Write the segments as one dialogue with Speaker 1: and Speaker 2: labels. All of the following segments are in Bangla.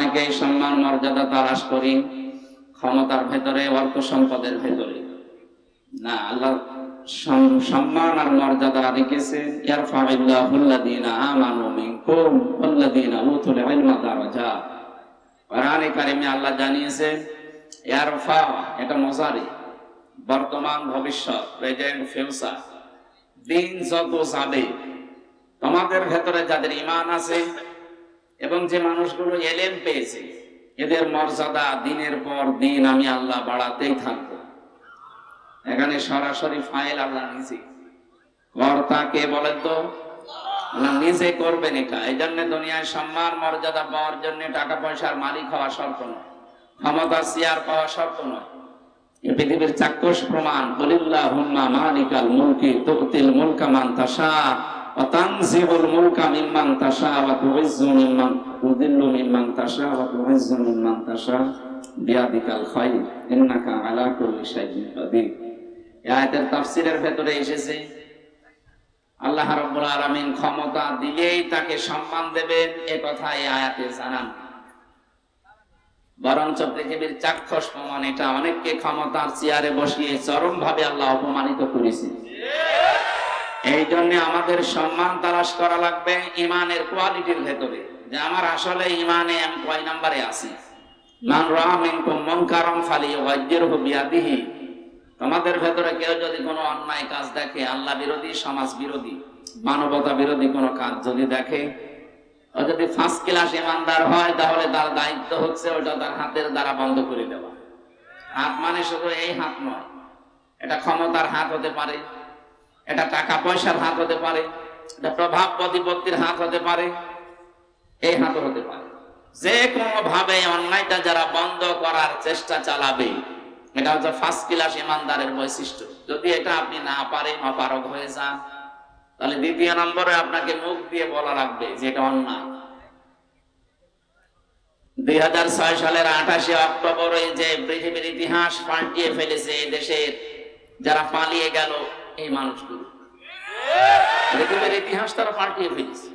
Speaker 1: অনেকেই সম্মান মর্যাদা তালাশ করি ক্ষমতার ভেতরে, অর্থ সম্পদের ভেতরে। না, আল্লাহ সম্মান আর মর্যাদা রেখেছে ইয়ারফাউল্লাহুল্লাযীনা আমানু মিনকুম ওয়াল্লাযীনা উতুল ইলমা দারাজাত। কোরআনে কারিমে আল্লাহ জানিয়েছে ইয়ারফা, এটা মুজারি, বর্তমান ভবিষ্যৎ, প্রেজেন্ট ফিউচার। দিন যত যাবে তোমাদের ভেতরে যাদের ঈমান আছে এবং যে মানুষগুলো ইলম পেয়েছে এদের মর্যাদা দিনের পর দিন আমি আল্লাহ বাড়াতেই থাকবো। এখানে সরাসরি ফাইল আল্লাহ নিজে, কর্তা কে বলেন তো? আল্লাহ নিজে করবেন এটা। এই জন্য দুনিয়ায় সম্মান মর্যাদা পাওয়ার জন্য টাকা পয়সার মালিক হওয়া শর্ত নয়, ক্ষমতা চেয়ার পাওয়া শর্ত নয়। এই পৃথিবীর চাক্ষুষ প্রমাণ, কুলিল্লাহুম্মা মালিকাল মুলকি তুতিল মুলকা মান তাশা ওয়া তানজিউল মুলকা মিম্মান তাশা ওয়া তুইজ্জু মিম্মান তুযিল্লু মিম্মান তাশা ওয়া তুইজ্জু মিম্মান তাশা বিয়াদিকাল খায়র ইন্নাকা আলা কুল্লি শাইইন কাদির। এই আয়াতের তাফসীরের ভেতরে এসেছে আল্লাহ রাব্বুল আলামিন ক্ষমতা দিলেই তাকে সম্মান দেবেন, এ কথা এই আয়াতে জানান। বরঞ্চ পৃথিবীর চাক্ষুষ প্রমাণ এটা, অনেককে ক্ষমতার চেয়ারে বসিয়ে চরম ভাবে আল্লাহ অপমানিত করেছে। এই জন্য আমাদের সম্মান তালাশ করা লাগবে ইমানের কোয়ালিটির ভেতরে, যে আমার আসলে ইমানে আমি কয় নম্বরে আছি। মান রাআ মিনকুম মুনকারান ফালিয়ুগাইয়িরহু বিয়াদিহি। তোমাদের ভেতরে কেউ যদি কোনো অন্যায় কাজ দেখে, আল্লাহ বিরোধী, সমাজ বিরোধী, মানবতা বিরোধী কোনো কাজ যদি দেখে, ও যদি ফার্স্ট ক্লাস ইমানদার হয় তাহলে তার দায়িত্ব হচ্ছে ওটা তার হাতের দ্বারা বন্ধ করে দেওয়া। হাত মানে শুধু এই হাত নয়, এটা ক্ষমতার হাত হতে পারে, এটা টাকা পয়সার হাত হতে পারে, এটা প্রভাব প্রতিপত্তির হাত হতে পারে, এই হাতও হতে পারে। যে কোনো ভাবে অন্যায়টা যারা বন্ধ করার চেষ্টা চালাবে, এটা হচ্ছে ফার্স্ট ক্লাস ইমানদারের বৈশিষ্ট্য। যদি এটা আপনি না পারেন, অপারগ হয়ে যান, তাহলে দ্বিতীয় নম্বরে আপনাকে মুখ দিয়ে বলা লাগবে যে এটা অন্যায়। 2006 সালের 28 অক্টোবর যে পৃথিবীর ইতিহাস পাল্টিয়ে ফেলেছে এই দেশের যারা পালিয়ে গেল, এই মানুষগুলো পৃথিবীর ইতিহাস তারা পাল্টিয়ে ফেলেছে।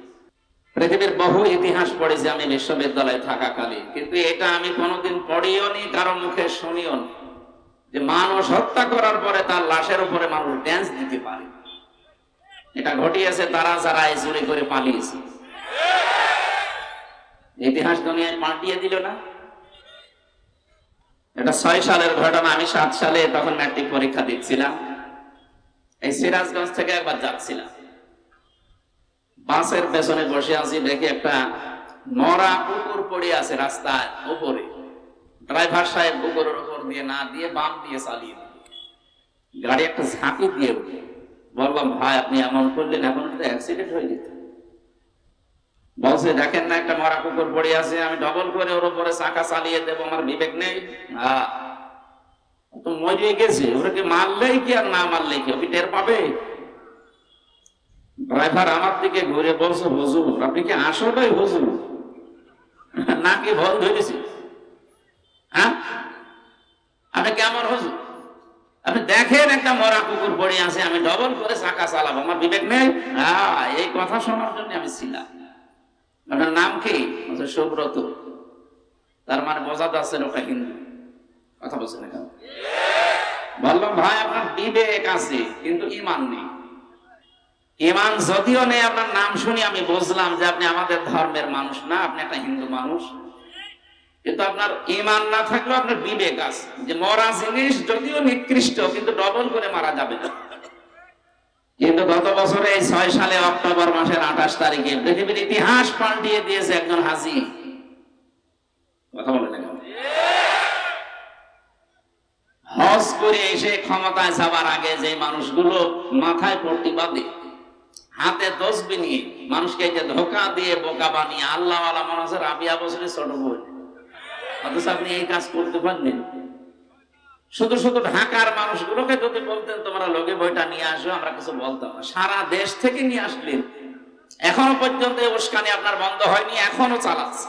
Speaker 1: পৃথিবীর বহু ইতিহাস পড়েছি আমি বিশ্ববিদ্যালয়ে থাকাকালীন, কিন্তু এটা আমি কোনোদিন পড়িও নি, কারো মুখে শুনিও নি যে মানুষ হত্যা করার পরে তার লাশের উপরে মানুষ ড্যান্স দিতে পারে। এটা ঘটিয়েছে তারা যারা এই চুরি করে পালিয়েছে। ইতিহাস দুনিয়ায় পাল্টিয়ে দিল না। এটা 6 সালের ঘটনা। আমি 7 সালে তখন ম্যাট্রিক পরীক্ষা দিচ্ছিলাম। এই সিরাজগঞ্জ থেকে একবার যাচ্ছিলাম, বাসের পেছনে বসে আছি, দেখি একটা মরা কুকুর পড়ে আছে রাস্তার উপরে। ড্রাইভার সাহেব কুকুরের উপর দিয়ে না দিয়ে বাম দিয়ে চালিয়ে গাড়ি একটা ঝাঁকি দিয়ে উঠে। বললাম, ভাই আপনি এমন করলেন, এখন তো অ্যাক্সিডেন্ট হয়ে যেত। বলছে, দেখেন না একটা মরা কুকুর পড়ে আছে, আমি ডবল করে ওর উপরে চাকা চালিয়ে দেবো, আমার বিবেক নেই? তো মরিয়ে গেছে, ওটাকে মারলেই কি আর না মারলেই কি, ওকে টের পাবে? ড্রাইভার আমার দিকে ঘুরে বলছে, হুজুর আপনি কি আসলেই হুজুর নাকি ভুল ধরেছি? হ্যাঁ, আপনি কেমন হুজুর? আপনি দেখেন একটা মরা কুকুর পড়ে আছে, আমি ডবল করে চাকা চালাবো, আমার বিবেক নেই? এই কথা শোনার জন্য আমি ছিলাম। আপনার নাম কি? সুব্রত। তার মানে বোঝা যাচ্ছে ওটা হিন্দু। কথা বলছেন না কেন? বললাম, ভাই আপনার বিবেক আছে কিন্তু ইমান নেই। ইমান যদিও নেই, আপনার নাম শুনি আমি বুঝলাম যে আপনি আমাদের ধর্মের মানুষ না, আপনি একটা হিন্দু মানুষ। কিন্তু আপনার ইমান না থাকলেও আপনার বিবেক আছে যে মরা জিনিস যদিও নিকৃষ্ট কিন্তু ডবল করে মারা যাবে না। কিন্তু গত বছরে এই 6 সালে অক্টোবর মাসের 28 তারিখে পৃথিবীর ইতিহাস পাল্টিয়ে দিয়েছে একজন হাজি। কথা বলে না, হজ করে এসে ক্ষমতায় যাবার আগে যে মানুষগুলো মাথায় পট্টি বাঁধে, হাতে তসবি নিয়ে মানুষকে যে ধোকা দিয়ে বোকা বানিয়ে আল্লাহ আল্লাহ মনে হচ্ছে রাবিয়া বছরের ছোট বোন, অথচ আপনি এই কাজ করতে পারলেন। শুধু শুধু ঢাকার মানুষগুলোকে যদি বলতেন তোমরা লগে বইটা নিয়ে আসো, আমরা কিছু বলতাম না। সারা দেশ থেকে নিয়ে আসলেন, এখনো পর্যন্ত এই উস্কানি আপনার বন্ধ হয়নি, এখনো চালাচ্ছে।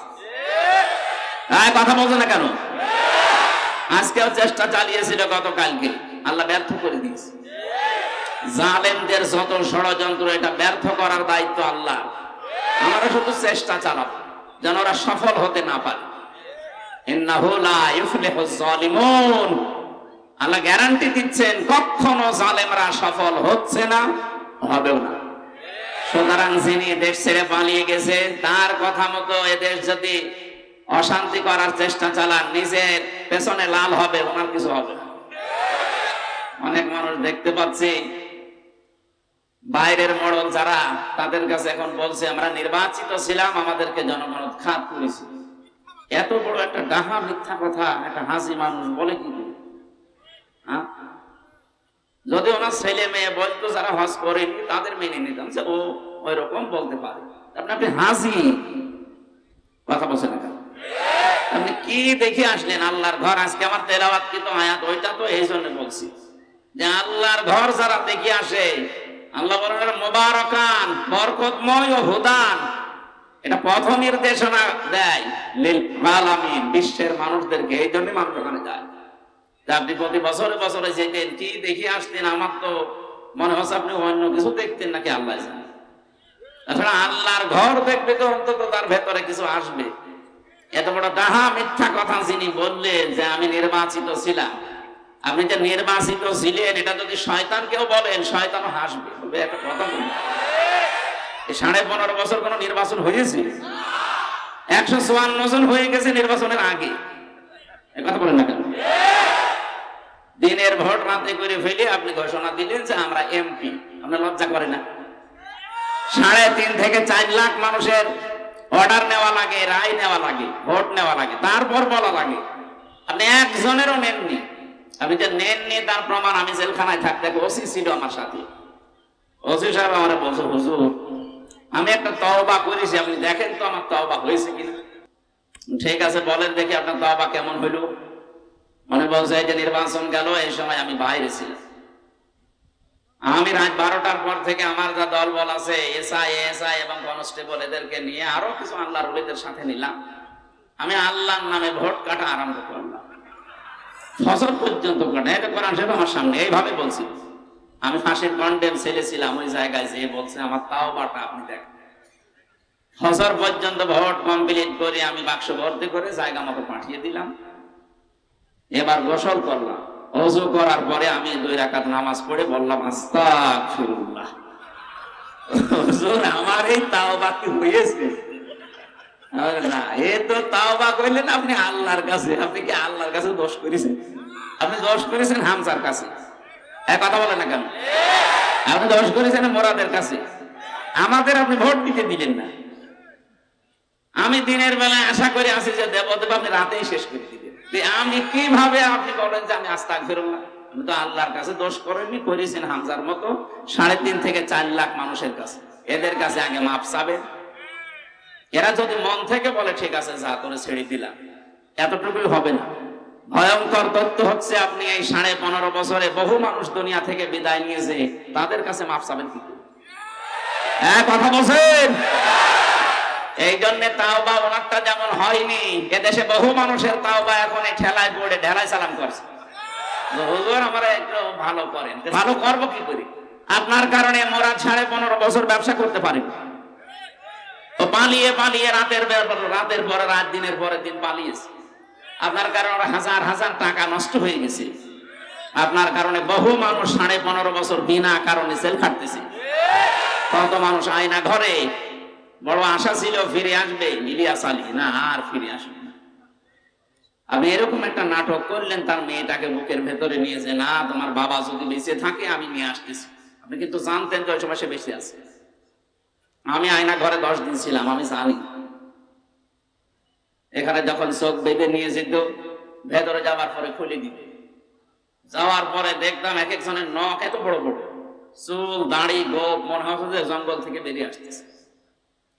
Speaker 1: কথা বলছে না কেন? আজকেও চেষ্টা চালিয়েছিল, গতকালকে আল্লাহ ব্যর্থ করে দিয়েছে। জালেমদের যত ষড়যন্ত্র, এটা ব্যর্থ করার দায়িত্ব আল্লাহ। আমরা শুধু চেষ্টা চালাবো যেন ওরা সফল হতে না পারে। ইন্নাহু লা ইফলিহুজ জালিমুন, আল্লাহ গ্যারান্টি দিচ্ছেন কখনো জালেমরা সফল হচ্ছে না, হবেও না। সুতরাং যিনি দেশ ছেড়ে পালিয়ে গেছে তার কথা মতো এদেশ যদি অশান্তি করার চেষ্টা চালান, নিজের পেছনে লাল হবে, ওনার কিছু হবে না। অনেক মানুষ দেখতে পাচ্ছি বাইরের মডেল যারা, তাদের কাছে এখন বলছে আমরা নির্বাচিত ছিলাম, আমাদেরকে জনগণ উৎখাত করেছে। এত বড় একটা ডাহা মিথ্যা কথা একটা হাসি মানুষ বলে কি? যদি ওনার ছেলে মেয়ে বলতো যারা হজ করেনি তাদের মেনে নিতাম যে ও ওই রকম বলতে পারে। আপনি হাসি কথা বলছেন না, আপনি কি দেখে আসলেন আল্লাহর ঘর? আজকে আমার তেলাওয়াত কি তো আয়াত, ওইটা তো এই জন্য বলছি যে আল্লাহর ঘর যারা দেখে আসে, আল্লাহ বলেন মুবারাকান, বরকতময় ও হুদান, এটা পথ নির্দেশনা দেয় লিল আলামিন, বিশ্বের মানুষদেরকে। এই জন্য মানুষ ওখানে যায়। আপনি প্রতি বছরে বছরে যেতেন, কি দেখে আসতেন? আমার তো মনে হচ্ছে আপনি অন্য কিছু দেখতেন নাকি আল্লাহ জানে। তাছাড়া আল্লাহর ঘর দেখবে তো অন্তত তার ভেতরে কিছু আসবে। এত বড় ডাহা মিথ্যা কথা যিনি বললেন যে আমি নির্বাচিত ছিলাম, আপনি যে নির্বাচিত ছিলেন এটা যদি শয়তানকেও বলেন, শয়তানও হাসবে, বলবে একটা কথা বলি। 15.5 বছর কোন নির্বাচন হয়েছে? 154 জন হয়ে গেছে নির্বাচনের আগে। কথা বলেন না কেন? দিনের ভোট রাতে করে ফেলে আপনি ঘোষণা দিলেন যে আমরা এমপি। আপনার লজ্জা করে না? 3.5 থেকে 4 লাখ মানুষের অর্ডার নেওয়া লাগে, রায় নেওয়া লাগে, ভোট নেওয়া লাগে, তারপর বলা লাগে। আপনি একজনেরও নেননি। আপনি যে নেননি তার প্রমাণ আমি জেলখানায় থাকতে, ওসি ছিল আমার সাথে। ওসি সাহেব আমার বলছে হুজুর আমি একটা তওবা করেছি, আপনি দেখেন তো আমার তওবা হয়েছে কিনা। ঠিক আছে বলেন দেখি আপনার তওবা কেমন হইল। মনে বলছে এই যে নির্বাচন গেল, এই সময় আমি বাইরে ছিলাম। আমি রাত 12টার পর থেকে আমার যা দল বল আছে, এসআই এবং কনস্টেবল, এদেরকে নিয়ে আরো কিছু আল্লাহর ওলিদের সাথে নিলাম। আমি আল্লাহর নামে ভোট কাটা আরম্ভ করলাম, ফজর পর্যন্ত কাটা। এটা কোরআন শরীফ আমার সামনে এইভাবে বলছি। আমি ফাঁসির কন্ডেম ছেলে ছিলাম, ওই জায়গায় যে বলছে আমার তাওবাটা আপনি দেখেন। ফজর পর্যন্ত ভোট কমপ্লিট করে আমি বাক্স ভর্তি করে জায়গা মতো পাঠিয়ে দিলাম। এবার গোসল করলাম, ওযু করার পরে আমি 2 রাকাত নামাজ পড়ে বললাম আস্তাগফিরুল্লাহ। হুজুর আমার এই তাওবা কি হয়েছে? না, এ তো তাওবা কইলেন আপনি আল্লাহর কাছে। আপনি কি আল্লাহর কাছে দোষ করেছেন? আপনি দোষ করেছেন হামজার কাছে। এক কথা বলেন না কেন? আপনি দোষ করেছেন মোরাদের কাছে। আমাদের আপনি ভোট দিতে দিলেন না। আমি দিনের বেলায় আশা করে আসি যে দেব, আপনি রাতেই শেষ করে দিলেন। আমি কিভাবে আপনি বলেন যে আমি আস্তাগফিরুল্লাহ? আমি তো আল্লাহর কাছে দোষ করেননি, করেছেন হামজার মতো 3.5 থেকে 4 লাখ মানুষের কাছে। এদের কাছে আগে মাপ চাবেন। এরা যদি মন থেকে বলে ঠিক আছে যা তোরে ছেড়ে দিলাম, এতটুকুই হবে না। ভয়ঙ্কর তথ্য হচ্ছে আপনি এই 15.5 বছরে বহু মানুষ দুনিয়া থেকে বিদায় নিয়েছে, তাদের কাছে মাপ চাবেন কি করে? কথা বলছেন? এই জন্য তাওবা ওনারটা যেমন হয়নি, এদেশে বহু মানুষের তাওবা এখন এই ঠেলায় পড়ে ঢেলাই সালাম করছে। হুজুর আমরা একটু ভালো করেন। ভালো করবো কি করে? আপনার কারণে মোরা 15.5 বছর ব্যবসা করতে পারি তো পালিয়ে পালিয়ে রাতের পরে রাত, দিনের পরে দিন পালিয়েছে। আপনার কারণে হাজার হাজার টাকা নষ্ট হয়ে গেছে। আপনার কারণে বহু মানুষ 15.5 বছর বিনা কারণে জেল খাটতেছে। কত মানুষ আয়না ঘরে, বড় আশা ছিল ফিরে আসবে, ইলিয়াস আলী, না আর ফিরে আসবে না। আপনি এরকম একটা নাটক করলেন, তার মেয়েটাকে বুকের ভেতরে নিয়েছে, না তোমার বাবা যদি বেঁচে থাকে আমি নিয়ে আসতেছি। আপনি কিন্তু জানতেন যে ওই সময় সে বেঁচে আছে। আমি আয়না ঘরে 10 দিন ছিলাম, আমি জানি। এখানে যখন চোখ বেঁধে নিয়ে যেত, ভেতরে যাওয়ার পরে খুলে দিতে, যাওয়ার পরে দেখতাম এক একজনের নখ এত বড় বড়, চুল দাড়ি গোপ, মনে হচ্ছে যে জঙ্গল থেকে বেরিয়ে আসতেছে।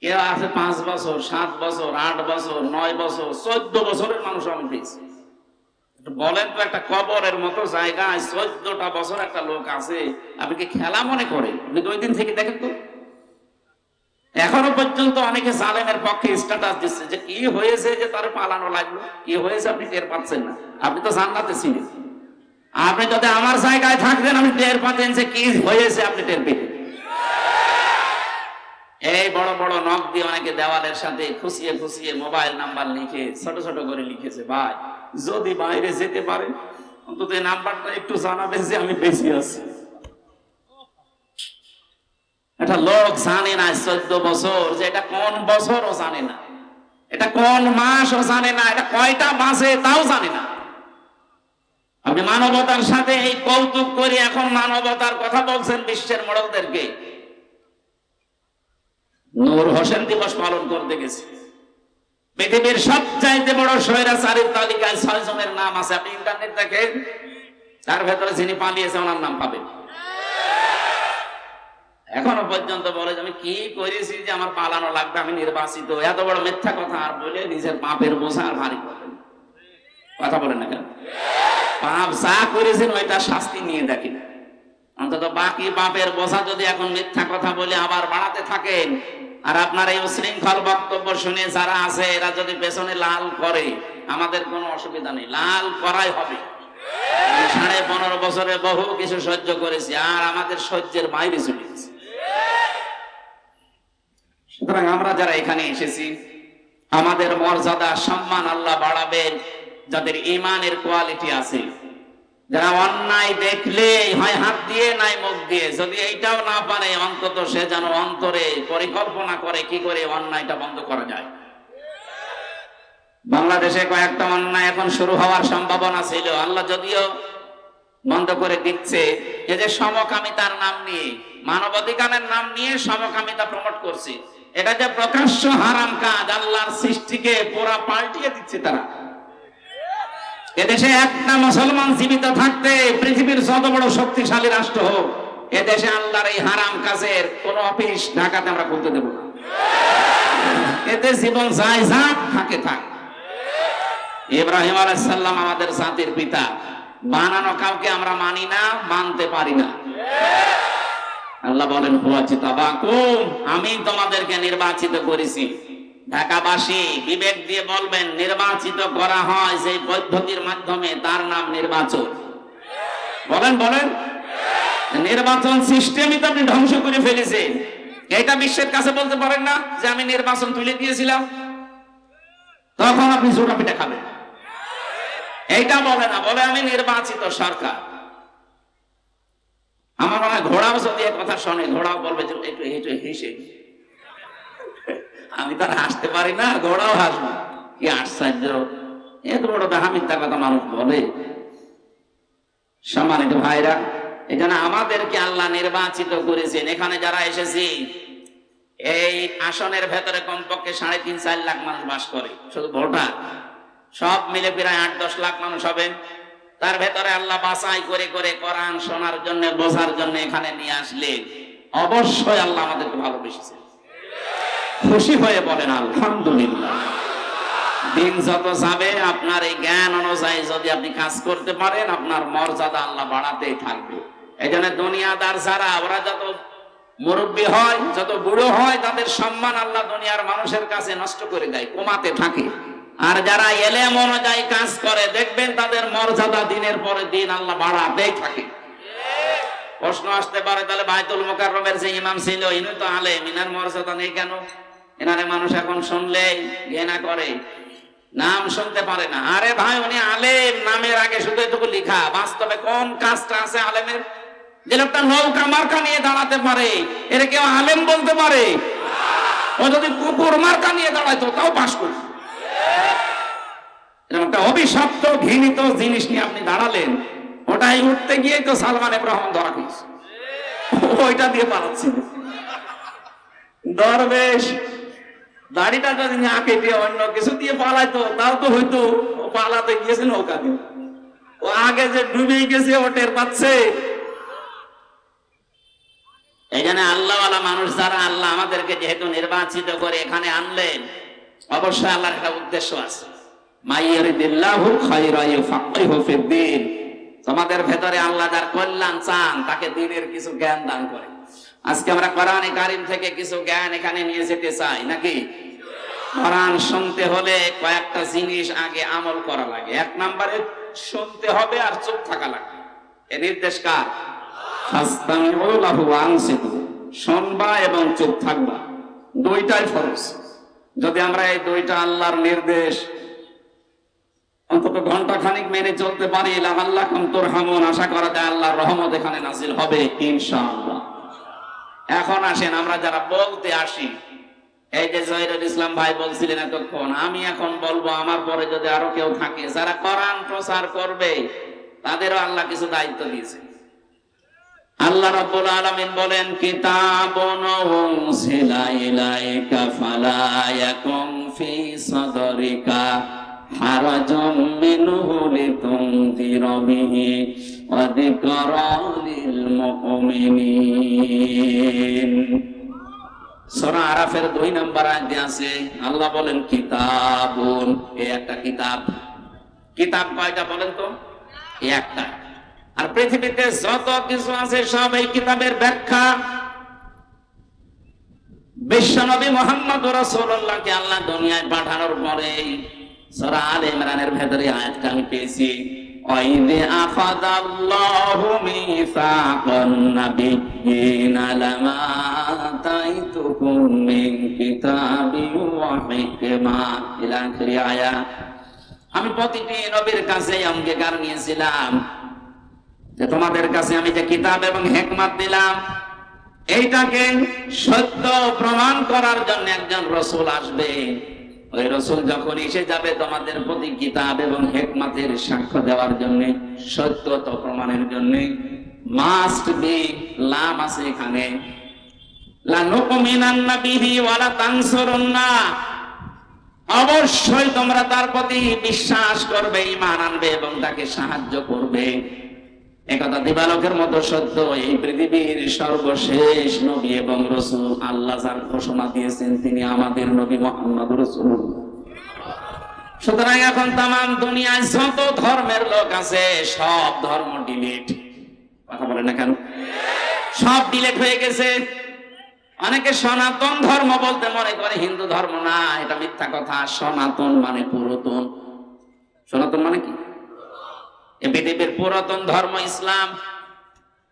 Speaker 1: কেউ আছে 5 বছর, 7 বছর, 8 বছর, 9 বছর, 14 বছরের মানুষ আমি পেয়েছি। বলেন তো, একটা কবরের মতো জায়গায় 14টা বছর একটা লোক আছে, আপনি কি খেলা মনে করেন? আপনি 2 দিন থেকে দেখেন তো। এখনো পর্যন্ত অনেকে জালেমের পক্ষে স্ট্যাটাস দিচ্ছে যে কি হয়েছে যে তার পালানো লাগলো, কি হয়েছে আপনি টের পাচ্ছেন না। আপনি তো জান্নাতে ছিলেন। আপনি যদি আমার জায়গায় থাকতেন, আপনি টের পাতেন যে কি হয়েছে, আপনি টের পেতেন। এই বড় বড় নখ দিয়ে অনেকে দেওয়ালের সাথে খুশিয়ে খুশিয়ে মোবাইল নাম্বার লিখে ছোট ছোট করে লিখেছে, ভাই যদি বাইরে যেতে পারে অন্তত এই নাম্বারটা একটু জানাবে যে আমি বেশি আছি। এটা লোক জানে না 14 বছর, যে এটা কোন বছরও জানে না, এটা কোন মাসও জানে না, এটা কয়টা মাসে তাও জানে না। আপনি মানবতার সাথে এই কৌতুক করে এখন মানবতার কথা বলছেন বিশ্বের মডেলদেরকে। নূর হোসেন দিবস পালন করতে গেছে, পৃথিবীর সবচাইতে বড় স্বৈরাচারীর তালিকায় 6 জনের নাম আছে। আপনি ইন্টারনেট দেখেন, তার ভেতরে যিনি পালিয়েছে ওনার নাম পাবেন। এখনো পর্যন্ত বলে যে আমি কি করেছি যে আমার পালানো লাগবে, আমি নির্বাচিত। এত বড় মিথ্যা কথা আর বলে নিজের পাপের বোঝা আর ভারী করেন। কথা বলেন না কেন? পাপ যা করেছেন ওইটা শাস্তি নিয়ে দেখেন। অন্তত বাকি পাপের বোঝা যদি এখন মিথ্যা কথা বলে আবার বাড়াতে থাকেন, আর আপনার এই উশৃঙ্খল বক্তব্য শুনে যারা আছে এরা যদি পেছনে লাল করে, আমাদের কোনো অসুবিধা নেই, লাল করাই হবে। 15.5 বছরে বহু কিছু সহ্য করেছি, আর আমাদের সহ্যের বাইরে চলে গেছে। সুতরাং আমরা যারা এখানে এসেছি, আমাদের মর্যাদা সম্মান আল্লাহ বাড়াবেন যাদের ঈমানের কোয়ালিটি আছে, যারা অন্যায় দেখলে হয় হাত দিয়ে নাই মুখ দিয়ে, যদি এইটাও না পারে অন্তত সে যেন অন্তরে পরিকল্পনা করে কি করে অন্যায়টা বন্ধ করা যায়। বাংলাদেশে কয়েকটা অন্যায় এখন শুরু হওয়ার সম্ভাবনা ছিল, আল্লাহ যদিও বন্ধ করে দিচ্ছে। এই যে সমকামিতার নাম নিয়ে, মানবাধিকারের নাম নিয়ে সমকামিতা প্রমোট করছে, এটা যে প্রকাশ্য হারাম কাজ, আল্লাহর সৃষ্টিকে পুরা পাল্টিয়ে দিচ্ছে তারা। এদেশে একটা মুসলমান জীবিত থাকতে পৃথিবীর যত বড় শক্তিশালী রাষ্ট্র হোক, এদেশে আল্লাহর এই হারাম কাজের কোন অফিস ঢাকাতে আমরা খুলতে দেব না। এতে জীবন যায় যাক, থাকে থাক। ইব্রাহিম আলাইহিস সালাম আমাদের জাতির পিতা, বানানো কাউকে আমরা মানি না, মানতে পারি না। আল্লাহ বলেন হুয়াজিতাবাকুম, আমি তোমাদেরকে নির্বাচিত করেছি। ঢাকাবাসী বিবেক দিয়ে বলবেন, নির্বাচিত করা হয় যে পদ্ধতির মাধ্যমে, তার নাম নির্বাচন। বলেন বলেন, নির্বাচন সিস্টেমই তো আপনি ধ্বংস করে ফেলেছেন। এটা বিশ্বের কাছে বলতে পারেন না যে আমি নির্বাচন তুলে দিয়েছিলাম, তখন আপনি জোড়া পিঠা খাবেন। এইটা বলে না, বলে আমি নির্বাচিত সরকার। আমার মনে হয় ঘোড়াও যদি এক কথা শোনে, ঘোড়াও বলবে যে একটু একটু হেসে। আমি তার হাসতে পারি না, ঘোড়াও হাসবো। কি আশ্চর্য, এত বড় বেহামিথ্যা কথা মানুষ বলে। সম্মানিত ভাইরা, এই জন্য আমাদেরকে আল্লাহ নির্বাচিত করেছেন। এখানে যারা এসেছি, এই আসনের ভেতরে কমপক্ষে 3.5-4 লাখ মানুষ বাস করে, শুধু ভোটার সব মিলে প্রায় 8-10 লাখ মানুষ হবে। তার ভেতরে আল্লাহ বাছাই করে করে কোরআন শোনার জন্য, বোঝার জন্য এখানে নিয়ে আসলেন। অবশ্যই আল্লাহ আমাদেরকে ভালোবেসেছেন। খুশি হয়ে বলেন আলহামদুলিল্লাহ। দিন যত যাবে আপনার এই জ্ঞান অনুযায়ী যদি আপনি কাজ করতে পারেন, আপনার মর্যাদা আল্লাহ বাড়াতেই থাকবে। এই জন্য দুনিয়াদার যারা, ওরা যত মুরব্বী হয়, যত বুড়ো হয়, তাদের সম্মান আল্লাহ দুনিয়ার মানুষের কাছে নষ্ট করে দেয়, কমাতে থাকে। আর যারা এলেম অনুযায়ী কাজ করে, দেখবেন তাদের মর্যাদা দিনের পরে দিন আল্লাহ বাড়াতেই থাকে। প্রশ্ন আসতে পারে, তাহলে বাইতুল মুকাররমের যে ইমাম ছিল, ইনি তো আলেম, ইনার মর্যাদা নেই কেন? এনারে মানুষ এখন শুনলেই ঘৃণা করে, নাম শুনতে পারে না। আরে ভাই, উনি আলেম, নামের আগে শুধু এটুকু লিখা। বাস্তবে কোন কাজটা আছে আলেমের? যে লোকটা নৌকা মার্কা নিয়ে দাঁড়াতে পারে, এর কেউ আলেম বলতে পারে? ও যদি কুকুর মার্কা নিয়ে দাঁড়াইতো তাও পাস করত। এরকম একটা অভিশপ্ত ঘৃণিত জিনিস নিয়ে আপনি দাঁড়ালেন, ওটাই উঠতে গিয়ে তো সালমান ইব্রাহিম ধরা খেয়েছে, ওইটা দিয়ে পালাচ্ছিল। দরবেশ দাড়িটা যদি না কেটে অন্য কিছু দিয়ে পালাইতো তাও তো হয়তো, পালাতে গিয়েছে নৌকা দিয়ে। ও আগে যে ডুবে গেছে ও টের পাচ্ছে। এই জন্য আল্লাহওয়ালা মানুষ যারা, আল্লাহ আমাদেরকে যেহেতু নির্বাচিত করে এখানে আনলেন, অবশ্যই আল্লাহর একটা উদ্দেশ্য আছে। মাইয়ারিদিল্লাহু খায়রা ইউফাক্কিহু ফিদ্দীন, তোমাদের ভেতরে আল্লাহ যার কল্যাণ চান তাকে দ্বীনের কিছু জ্ঞান দান করে। আজকে আমরা কোরআনে কারীম থেকে কিছু জ্ঞান এখানে নিয়ে যেতে চাই নাকি? কোরআন শুনতে হলে কয়েকটা জিনিস আগে আমল করা লাগে। 1 নম্বরে শুনতে হবে আর চুপ থাকা লাগে। এই নির্দেশ কার? ফাসতামিউ লাহু ওয়া আনসিতু, শুনবা এবং চুপ থাকবা। দুইটাই ফরজ। যদি আমরা এই দুইটা আল্লাহর নির্দেশ অন্তত ঘন্টা খানিক মেনে চলতে পারি, লাআল্লাকুম তুরহামুন, আশা করা যায় আল্লাহর রহমত এখানে নাযিল হবে ইনশাআল্লাহ। এখন আসেন আমরা যারা বলতে আসি, এই যে জহিরুল ইসলাম ভাই বলছিলেন এতক্ষণ, আমি এখন বলবো, আমার পরে যদি আরো কেউ থাকে যারা কোরআন প্রচার করবে, তাদেরও আল্লাহ কিছু দায়িত্ব দিয়েছে। আল্লাহ রাব্বুল আলামিন বলেন, কিতাবুন উনজিলা ইলাইকা ফালা ইয়াকুম ফি সাদরিকা হারাজুম মিনহু লিতুনযিরা বিহি ওয়া যিকরা লিল মুমিনিন। সূরা আরাফের 2 নম্বর আয়াতে আছে, আল্লাহ বলেন কিতাবুন, এই একটা কিতাব। কিতাব কয়টা বলেন তো? একটা। আর পৃথিবীতে যত কিছু আছে সব এই কিতাবের ব্যাখ্যা। বিশ্বনবী মুহাম্মদুর রাসূলুল্লাহকে আল্লাহ দুনিয়ায় পাঠানোর পরে সূরা আলে ইমরানের ভেতরে আয়াতটা আমি পেয়েছি, ওয়াইদ আখাযাল্লাহু মিসাকান নাবিয়্যিনা লামা আতাইতুকুম মিন কিতাবিন ওয়া হিকমা ইলা আখিরি আয়াত। আমি প্রতিটি নবীর কাছে অঙ্গীকার নিয়েছিলাম যে তোমাদের কাছে আমি যে কিতাব এবং হিকমত দিলাম, এইটাকে সত্য প্রমাণ করার জন্য একজন রাসূল আসবে। ওই রাসূল যখন এসে যাবে তোমাদের প্রতি কিতাব এবং হিকমতের সাক্ষ্য দেওয়ার জন্য, সত্যতা প্রমাণের জন্য, মাস্ট বি, লাম আছে এখানে, লা নুকমিনান্না বিহি ওয়া লা তানসুরুন্না, অবশ্যই তোমরা তার প্রতি বিশ্বাস করবে, ঈমান আনবে এবং তাকে সাহায্য করবে। একথা দিবালোকের মতো সত্য। এই পৃথিবীর সর্বশেষ নবী এবং রাসূল আল্লাহ যার ঘোষণা দিয়েছেন তিনি আমাদের নবী মুহাম্মদ রাসূলুল্লাহ। সুতরাং এখন তামাম দুনিয়ায় যত ধর্মের লোক আছে সব ধর্ম ডিলিট। কথা বলেন না কেন? সব ডিলিট হয়ে গেছে। অনেকে সনাতন ধর্ম বলতে মনে করে হিন্দু ধর্ম, না, এটা মিথ্যা কথা। সনাতন মানে পুরাতন। সনাতন মানে কি? এই পৃথিবীর পুরাতন ধর্ম ইসলাম।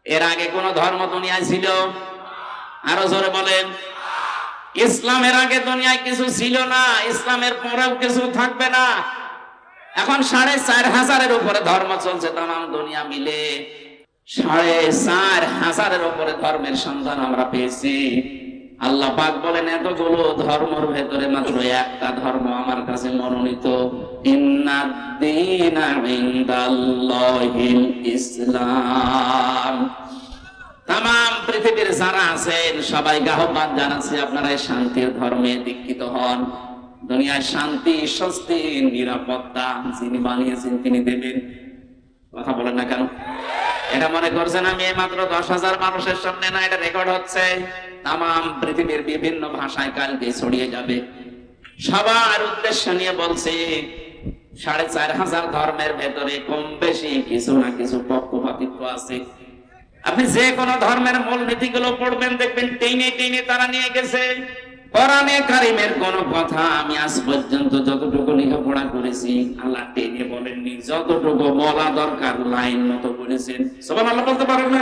Speaker 1: এর আগে কোন ধর্ম দুনিয়ায় ছিল? আরো জোরে বলেন। ইসলামের আগে দুনিয়ায় কিছু ছিল না, ইসলামের পরেও কিছু থাকবে না। এখন ৪৫০০-এর উপরে ধর্ম চলছে তামাম দুনিয়া মিলে। ৪৫০০-এর উপরে ধর্মের সন্ধান আমরা পেয়েছি। আল্লাহ পাক বলেন এতগুলো ধর্মের ভেতরে মাত্র একটা ধর্ম আমার কাছে মনোনীত, ইন্নাদ-দীনা ইনদাল্লাহিল ইসলাম। তামাম পৃথিবীর যারা আছেন সবাইকে আহ্বান জানাচ্ছি আপনারা এই শান্তির ধর্মে দীক্ষিত হন। দুনিয়ায় শান্তি, স্বস্তি, নিরাপত্তা যিনি বানিয়েছেন তিনি দেবেন। কথা বলেন না কেন? এটা মনে করছেন আমি মাত্র ১০,০০০ মানুষের সামনে না, এটা রেকর্ড হচ্ছে তামাম পৃথিবীর বিভিন্ন ভাষায় কালকে ছড়িয়ে যাবে। সবার উদ্দেশ্য নিয়ে বলছি, ৪৫০০ ধর্মের ভেতরে কম বেশি কিছু না কিছু পক্ষপাতিত্ব আছে। আপনি যে কোনো ধর্মের মূল নীতিগুলো পড়বেন, দেখবেন টেনে টেনে তারা নিয়ে গেছে। কোরআনে কারীমের কোন কথা আমি আজ পর্যন্ত যতটুকু লেখাপড়া করেছি আল্লাহ টেনে বলেননি, যতটুকু বলা দরকার লাইন মতো বলেছেন। সুবহানাল্লাহ বলতে পারেন না?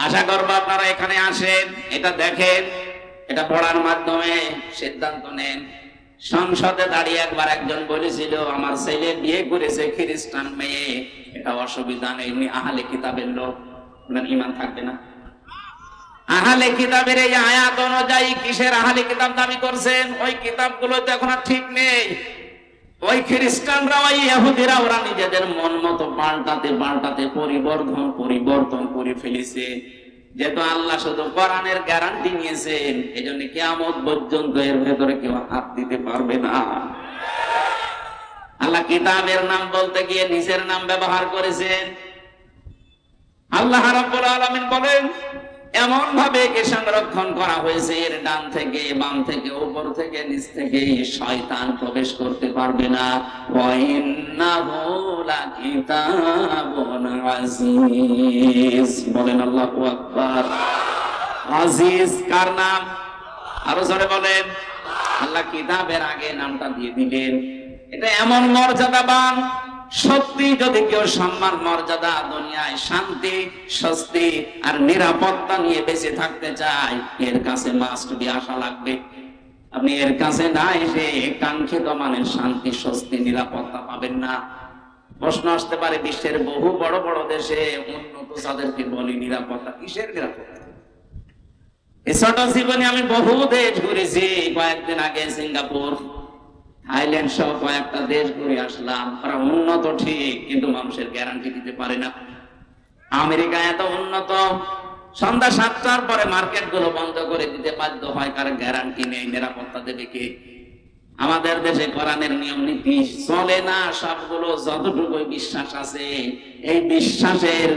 Speaker 1: আশা করবো আপনারা এখানে আসেন, এটা দেখেন, এটা পড়ার মাধ্যমে সিদ্ধান্ত নেন। সংসদে দাঁড়িয়ে একবার একজন বলেছিল আমার ছেলে বিয়ে করেছে খ্রিস্টান মেয়ে, এটা অসুবিধা নেই, এমনি আহলে কিতাবের লোক, ঈমান থাকবে না। আহলে কিতাবের এই আয়াত অনুযায়ী কিসের আহলে কিতাব দাবি করছেন? ওই কিতাবগুলো তো এখন আর ঠিক নেই। ওই খ্রিস্টানরা, ওই ইহুদিরা ওরা নিজেদের মন মতো পাল্টাতে পাল্টাতে পরিবর্তন করে ফেলেছে। যেহেতু আল্লাহ শুধু কোরআনের গ্যারান্টি নিয়েছেন, এই জন্য কিয়ামত পর্যন্ত এর ভেতরে কেউ হাত দিতে পারবে না। আল্লাহ কিতাবের নাম বলতে গিয়ে নিজের নাম ব্যবহার করেছেন। আল্লাহ রাব্বুল আলামিন বলেন এমন ভাবে একে সংরক্ষণ করা হয়েছে, এর ডান থেকে বাম থেকে উপর থেকে নিচ থেকে শয়তান প্রবেশ করতে পারবে না। ওয়া ইন্নাহু লাকিতাবুন আজিজ। বলেন আল্লাহু আকবার। আজিজ কার নাম? আরো জোরে বলেন। আল্লাহ কিতাবের আগে নামটা দিয়ে দিলেন। এটা এমন মর্যাদাবান, সত্যি যদি কেউ সম্মান মর্যাদা দুনিয়ায় শান্তি স্বস্তি আর নিরাপত্তা নিয়ে বেঁচে থাকতে চায়, এর কাছে মাস্ট বি আসা লাগবে। আপনি এর কাছে না এসে কাঙ্ক্ষিত মানের শান্তি স্বস্তি নিরাপত্তা পাবেন না। প্রশ্ন আসতে পারে, বিশ্বের বহু বড় বড় দেশে উন্নত যাদেরকে বলি নিরাপত্তা, কিসের নিরাপত্তা? এই ছোট জীবনে আমি বহু দেশ ঘুরেছি। কয়েকদিন আগে সিঙ্গাপুর, থাইল্যান্ড সহ কয়েকটা দেশ ঘুরে আসলাম। ওরা উন্নত ঠিক, কিন্তু মানুষের গ্যারান্টি দিতে পারে না। আমেরিকা এত উন্নত, সন্ধ্যা 7টার পরে মার্কেট গুলো বন্ধ করে দিতে বাধ্য হয়, কারণ গ্যারান্টি নেই, নিরাপত্তা দেবে কে? আমাদের দেশে কোরআনের নিয়ম নীতি চলে না, সবগুলো যতটুকু বিশ্বাস আছে এই বিশ্বাসের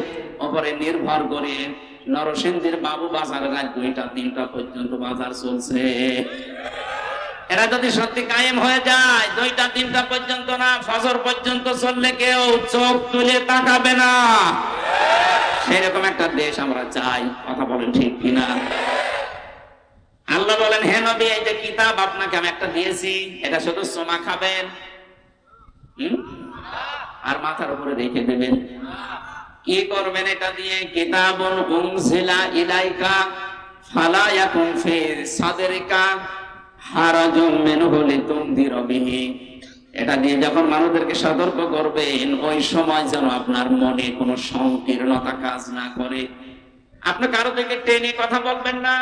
Speaker 1: উপরে নির্ভর করে নরসিংদীর বাবু বাজার রাত 2টা-3টা পর্যন্ত বাজার চলছে। এরা যদি সত্যি কায়েম হয়ে যায়, 2টা-3টা পর্যন্ত না, ফজর পর্যন্ত চললে কেউ চোখ তুলে তাকাবে না। সেরকম একটা দেশ আমরা চাই। কথা বলেন ঠিক কিনা? আল্লাহ বলেন, হে নবী, এই যে কিতাব আপনাকে আমি একটা দিয়েছি, এটা শুধু সোমা খাবেন আর মাথার উপরে রেখে দেবেন। কি করবেন এটা দিয়ে? কিতাবুন উনজিলা ইলাইকা ফালা ইয়াকুন ফি সাদরিকা হারাজুম মিনহু লিতুনদিরা বিহি। এটা দিয়ে যখন মানুষদেরকে সতর্ক করবেন, ওই সময় যেন আপনার মনে কোনো সংকীর্ণতা কাজ না করে। আপনি কারো থেকে টেনে কথা বলবেন না।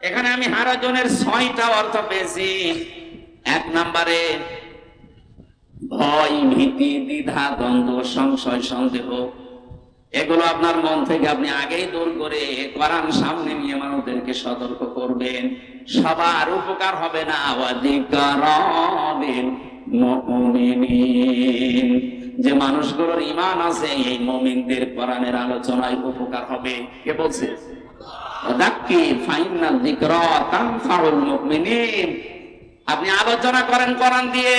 Speaker 1: এখানে আমি হারাজনের 6টা অর্থ পেয়েছি। 1 নম্বরে ভয়, ভীতি, দ্বিধা, দ্বন্দ্ব, সংশয়, সন্দেহ, এগুলো আপনার মন থেকে আপনি আগেই দূর করে কোরআন সামনে নিয়ে মানুষদেরকে সতর্ক করবেন। সবার উপকার হবে না। যে মানুষগুলোর ঈমান আছে, এই মুমিনদের কোরআনের আলোচনায় উপকার হবে। কে বলছে? আপনি আলোচনা করেন কোরআন দিয়ে,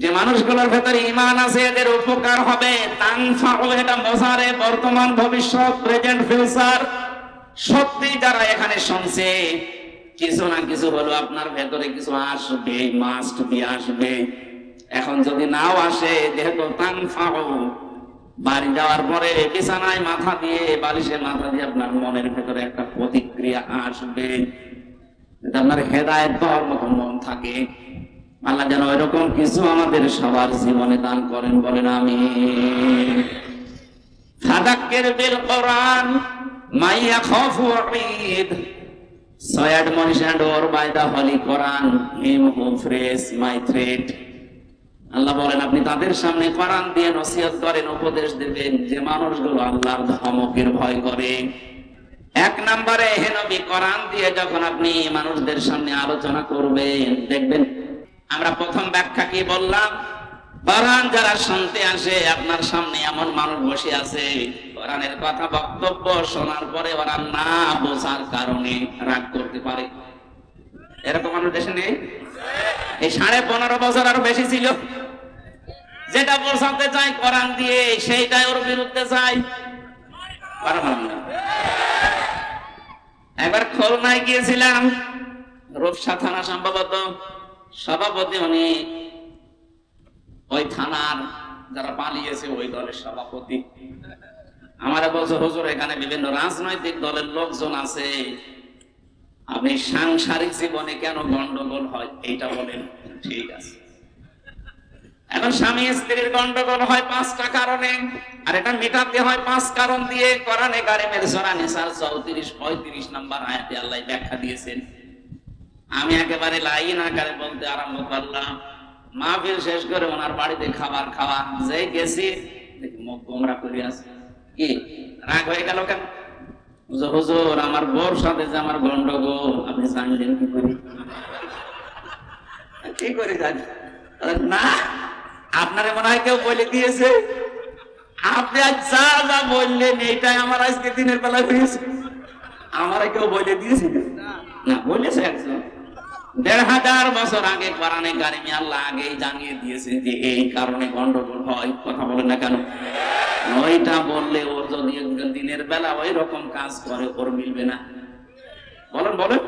Speaker 1: যে মানুষগুলোর ভেতরে ঈমান আছে এদের উপকার হবে। তানফাউ, এটা বোঝারে বর্তমান ভবিষ্যৎ, প্রেজেন্ট ফিউচার। সত্যি যারা এখানে শুনছে, কিছু না কিছু হলো আপনার ভেতরে কিছু আসবে, মাস্ট বি আসবে। এখন যদি নাও আসে, যেহেতু তানফাউ, বাড়ি যাওয়ার পরে বিছানায় মাথা দিয়ে, বালিশে মাথা দিয়ে আপনার মনের ভেতরে একটা প্রতিক্রিয়া আসবে। আপনার হেদায়েত পাওয়ার মতো মন থাকে। আল্লাহ যেন এরকম কিছু আমাদের সবার জীবনে দান করেন, বলেন আমিন। ফাদাক্কির বিল কোরআন মা ইয়াখাফু ওয়াঈদ। So admonish and or by the Holy Quran him who fears my threat. আল্লাহ বলেন, আপনি তাদের সামনে কোরআন দিয়ে নসিহত করেন, উপদেশ দেবেন, যে মানুষগুলো আল্লাহর ধমকের ভয় করে। 1 নম্বরে, হে নবী, কোরআন দিয়ে যখন আপনি মানুষদের সামনে আলোচনা করবেন, দেখবেন আমরা প্রথম ব্যাখ্যা কি বললাম? কোরআন যারা শুনতে আসে, আপনার সামনে এমন মানুষ বসে আছে, কোরআনের কথা বক্তব্য শোনার পরে ওরা না বোঝার কারণে রাগ করতে পারে। এরকম মানুষ দেশে নেই? এই 15.5 বছর আরো বেশি ছিল। যেটা বোঝাতে চাই কোরআন দিয়ে, সেইটাই ওর বিরুদ্ধে চাই। একবার খুলনায় গিয়েছিলাম, রূপসা থানা সম্ভবত সভাপতি, উনি ওই থানার যারা পালিয়েছে ওই দলের সভাপতি। আমারে বলছে, হুজুর, এখানে বিভিন্ন রাজনৈতিক দলের লোকজন আছে, আপনি সাংসারিক জীবনে কেন গন্ডগোল হয় এইটা বলেন। ঠিক আছে। এখন স্বামী স্ত্রীর গন্ডগোল হয় 5টা কারণে, আর এটা মেটাতে হয় 5 কারণ দিয়ে। কোরআনে কারিমের সূরা নিসার 34-35 নম্বর আয়াতে আল্লাহ ব্যাখ্যা দিয়েছেন। আমি একেবারে লাইন আকারে বলতে আরম্ভ করলাম। মাহফিল শেষ করে ওনার বাড়িতে খাবার খাওয়া, যে গেছি মুখ গোমরা করে আছে। কি রাগ হয়ে গেল কেন? হুজুর, আমার বউর সাথে যে আমার গন্ডগোল, আপনি জানলেন কি করি? কি করে জানেন? না, আপনারে মনে হয় কেউ বলে দিয়েছে। আপনি আজ যা যা বললেন, এইটাই আমার আজকে দিনের বেলা হয়েছে। আমারে কেউ বলে দিয়েছে না? বলেছে একজন। 1500 বছর আগে কোরআনে কারিমে আল্লাহ আগেই জানিয়ে দিয়েছে যে এই কারণে গন্ডগোল হয়। কথা বলেন না কেন? ওইটা বললে ওর যদি দিনের বেলা ওই রকম কাজ করে, ওর মিলবে না। বলেন বলেন।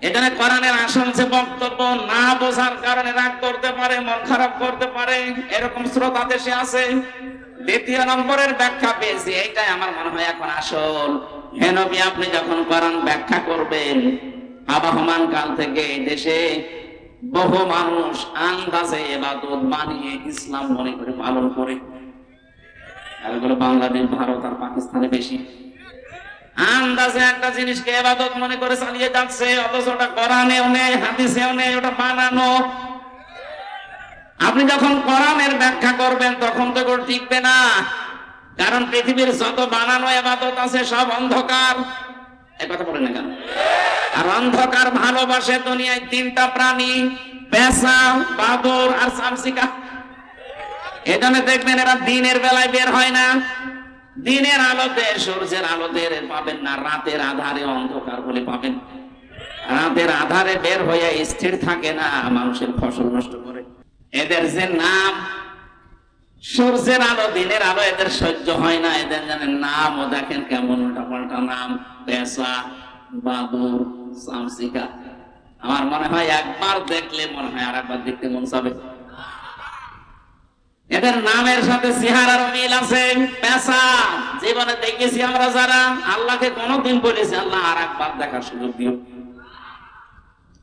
Speaker 1: এখানে কোরআনের আসনছে বক্তব্য না বোঝার কারণে রাগ করতে পারে, মন খারাপ করতে পারে, এরকম শ্রোতা দেশে আছে। দ্বিতীয় নম্বরের ব্যাখ্যা পেয়েছি, এইটাই আমার মনে হয় এখন আসল। হে নবী, আপনি যখন কোরআন ব্যাখ্যা করবেন, আবহমান কাল থেকে দেশে বহু মানুষ আন্দাজে ইবাদত মানিয়ে ইসলাম মনে করে পালন করে, আর এগুলো বাংলাদেশ, ভারত আর পাকিস্তানে বেশি। আন্দাজে একটা জিনিসকে ইবাদত মনে করে চালিয়ে যাচ্ছে, অথচ ওটা কোরআনেও নেই, হাদিসেও নেই, ওটা বানানো। আপনি যখন কোরআনের ব্যাখ্যা করবেন তখন তো ওটা টিকবে না, কারণ পৃথিবীর যত বানানো ইবাদত আছে সব অন্ধকার। এই কথা বলেন না কেন? আর অন্ধকার ভালোবাসে দুনিয়ায় তিনটা প্রাণী, পেঁচা, বাদর আর চামচিকা। এখানে দেখবেন এরা দিনের বেলায় বের হয় না, দিনের আলোতে, সূর্যের আলোতে পাবেন না, রাতের আধারে অন্ধকার বলে পাবেন। রাতের আধারে বের হয়ে স্থির থাকে না, মানুষের ফসল নষ্ট করে। এদের যে নাম, সূর্যের আলো, দিনের আলো এদের সহ্য হয় না, এদের জানেন নামও দেখেন কেমন উল্টা পাল্টা নাম, পেঁচা, বাদুর, চামচিকা। আমার মনে হয় একবার দেখলে মনে হয় আর একবার দেখতে মন চাবে। এদের নামের সাথে চেহারার মিল আছে। পেঁচা জীবনে দেখেছি আমরা যারা, আল্লাহকে কোনদিন বলেছি আল্লাহ আর একবার দেখার সুযোগ দিও,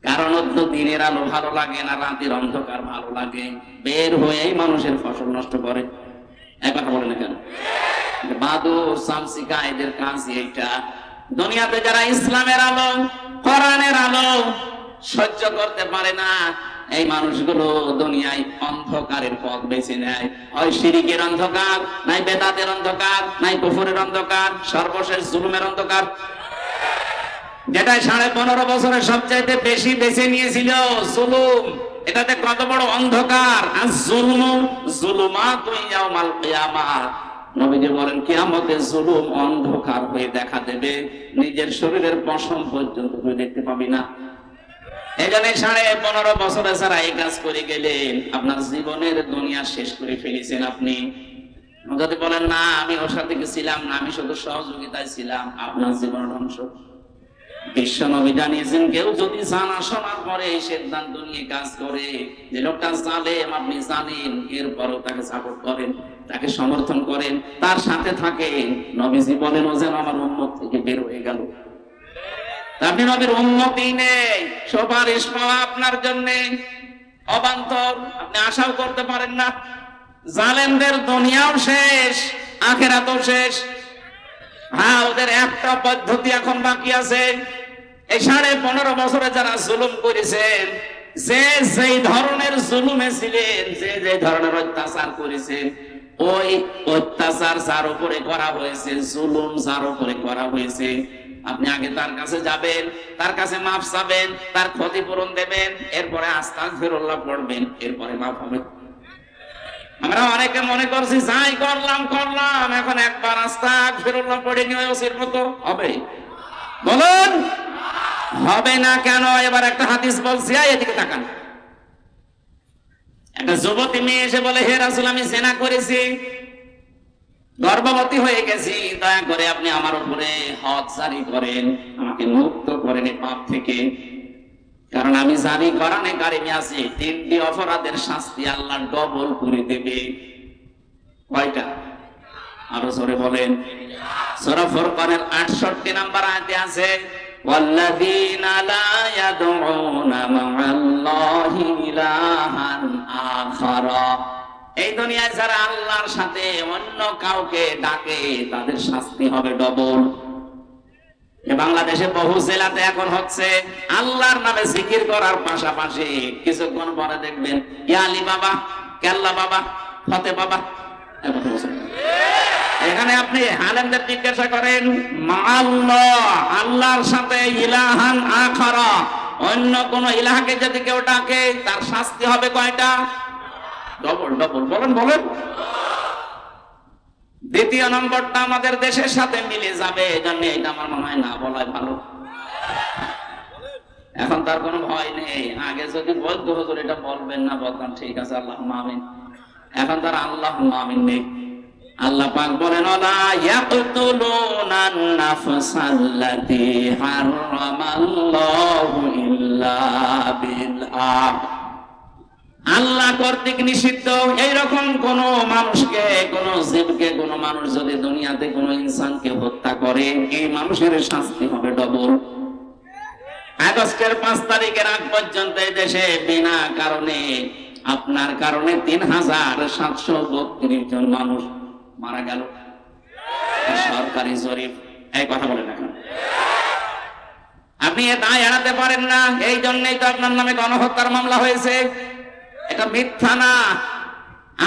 Speaker 1: কারণ তো দিনের আলো ভালো লাগে না, রাতের অন্ধকার ভালো লাগে, বের হয়েই মানুষের ফসল নষ্ট করে। এক কথা বলে না কেন? বাদুর, চামচিকা এদের কাজ এইটা। দুনিয়াতে যারা ইসলামের আলো, কোরআনের আলো সহ্য করতে পারে না, এই মানুষগুলো দুনিয়ায় অন্ধকারের পথ বেছে নেয়। হয় শিরিকের অন্ধকার, নাই বেদাতের অন্ধকার, নাই কুফরের অন্ধকার, সর্বশেষ জুলুমের অন্ধকার, যেটা 15.5 বছরে সবচাইতে বেশি বেছে নিয়েছিল, জুলুম। এটাতে কত বড় অন্ধকার! আর জুলুম জুলুমাতুন ইয়াউমাল কিয়ামাহ, নবীজি বলেন কিয়ামতে জুলুম অন্ধকার হয়ে দেখা দেবে, নিজের শরীরের পশম পর্যন্ত তুই দেখতে পাবি না। এখানে 15.5 বছরে যারা এই কাজ করে গেলেন, আপনার জীবনের দুনিয়া শেষ করে ফেলেছেন। আপনি যদি বলেন না আমি ওর সাথে ছিলাম না, আমি শুধু সহযোগিতায় ছিলাম, আপনার জীবন ধ্বংস। বিশ্ব নবী জানিয়েছেন, কেউ যদি জানা শোনার পরে এই সিদ্ধান্ত নিয়ে কাজ করে যে লোকটা জালেম, আপনি জানেন, এরপরও তাকে সাপোর্ট করেন, তাকে সমর্থন করেন, তার সাথে থাকেন, নবীজি বলেন ও যেন আমার উম্মত থেকে বের হয়ে গেল। আপনি নবীর উম্মতই নেই, সুপারিশ পাওয়া আপনার জন্য অবান্তর, আপনি আশাও করতে পারেন না। জালেমদের দুনিয়াও শেষ, আখিরাতও শেষ। হ্যাঁ, ওদের একটা পদ্ধতি এখন বাকি আছে। এই 15.5 বছরে যারা জুলুম করেছেন, যে যেই ধরনের জুলুমে ছিলেন, যে যে ধরনের অত্যাচার করেছেন, ওই অত্যাচার যার উপরে করা হয়েছে, জুলুম যার উপরে করা হয়েছে, আপনি আগে তার কাছে যাবেন, তার কাছে মাফ চাবেন, তার ক্ষতিপূরণ দেবেন, এরপরে আস্তাগফিরুল্লাহ পড়বেন, এরপরে মাফ হবে। আমরা অনেকে মনে করছি যাই করলাম, এখন একবার আস্তাগফিরুল্লাহ পড়ে নিয়ে ওসির মতো হবে। বলুন হবে না কেন? এবার একটা হাদিস বলছি, এদিকে তাকান। একটা যুবতী মেয়ে এসে বলে, হে রাসূল, আমি জিনা করেছি, গর্ভবতী হয়ে গেছি, দয়া করে আপনি আমার উপরে হদ জারি করেন, আমাকে মুক্ত করেন এই পাপ থেকে, কারণ আমি জানি কোরআনে কারিমে আছে 3টি অপরাধের শাস্তি আল্লাহ ডবল করে দেবে। কয়টা? আরো জোরে বলেন। সূরা ফুরকানের 68 নম্বর আয়াতে আছে, ওয়াল্লাযীনা লা ইয়াদউনা মা'আল্লাহি ইলাহান আখারা, এই দুনিয়ায় যারা আল্লাহর সাথে অন্য কাউকে ডাকে তাদের শাস্তি হবে ডবল। বাংলাদেশে বহু জেলাতে এখন হচ্ছে আল্লাহর নামে জিকির করার পাশাপাশি কিছুক্ষণ পরে দেখবেন ইয়া আলী বাবা, কেল্লা বাবা, ফতে বাবা। এখানে আপনি আলেমদের জিজ্ঞাসা করেন, মাআল্লাহ, আল্লাহর সাথে ইলাহান আখারা, অন্য কোন ইলাহকে যদি কেউ ডাকে তার শাস্তি হবে কয়টা? Double double. বলেন বলেন। দ্বিতীয় নম্বরটা আমাদের দেশের সাথে মিলে যাবে, এজন্য এটা আমার মনে হয় না বলাই ভালো। এখন তার কোনো ভয় নেই। আগে যদি বলতো হুজুর এটা বলবেন না, বলতাম ঠিক আছে আল্লাহুম্মা আমিন। এখন তার আল্লাহুম্মা আমিন নেই। আল্লাহ পাক বলেন ওয়ালা ইয়াকতুলুনান নাফসাল্লাতী হারামাল্লাহু ইল্লা বিল হক। আল্লাহ কর্তৃক নিষিদ্ধ এইরকম কোন মানুষকে, কোন জীবকে, কোন মানুষ যদি দুনিয়াতে কোন ইনসানকে হত্যা করে, এই মানুষের শাস্তি হবে ডবল। আগস্টের 5 তারিখের আগ পর্যন্ত এই দেশে বিনা কারণে, আপনার কারণে 3732 জন মানুষ মারা গেল। সরকারি জরিপ, এই কথা বলেন না কেন? আপনি এ দায় এড়াতে পারেন না, এই জন্যই তো আপনার নামে গণহত্যার মামলা হয়েছে। এটা মিথ্যা না।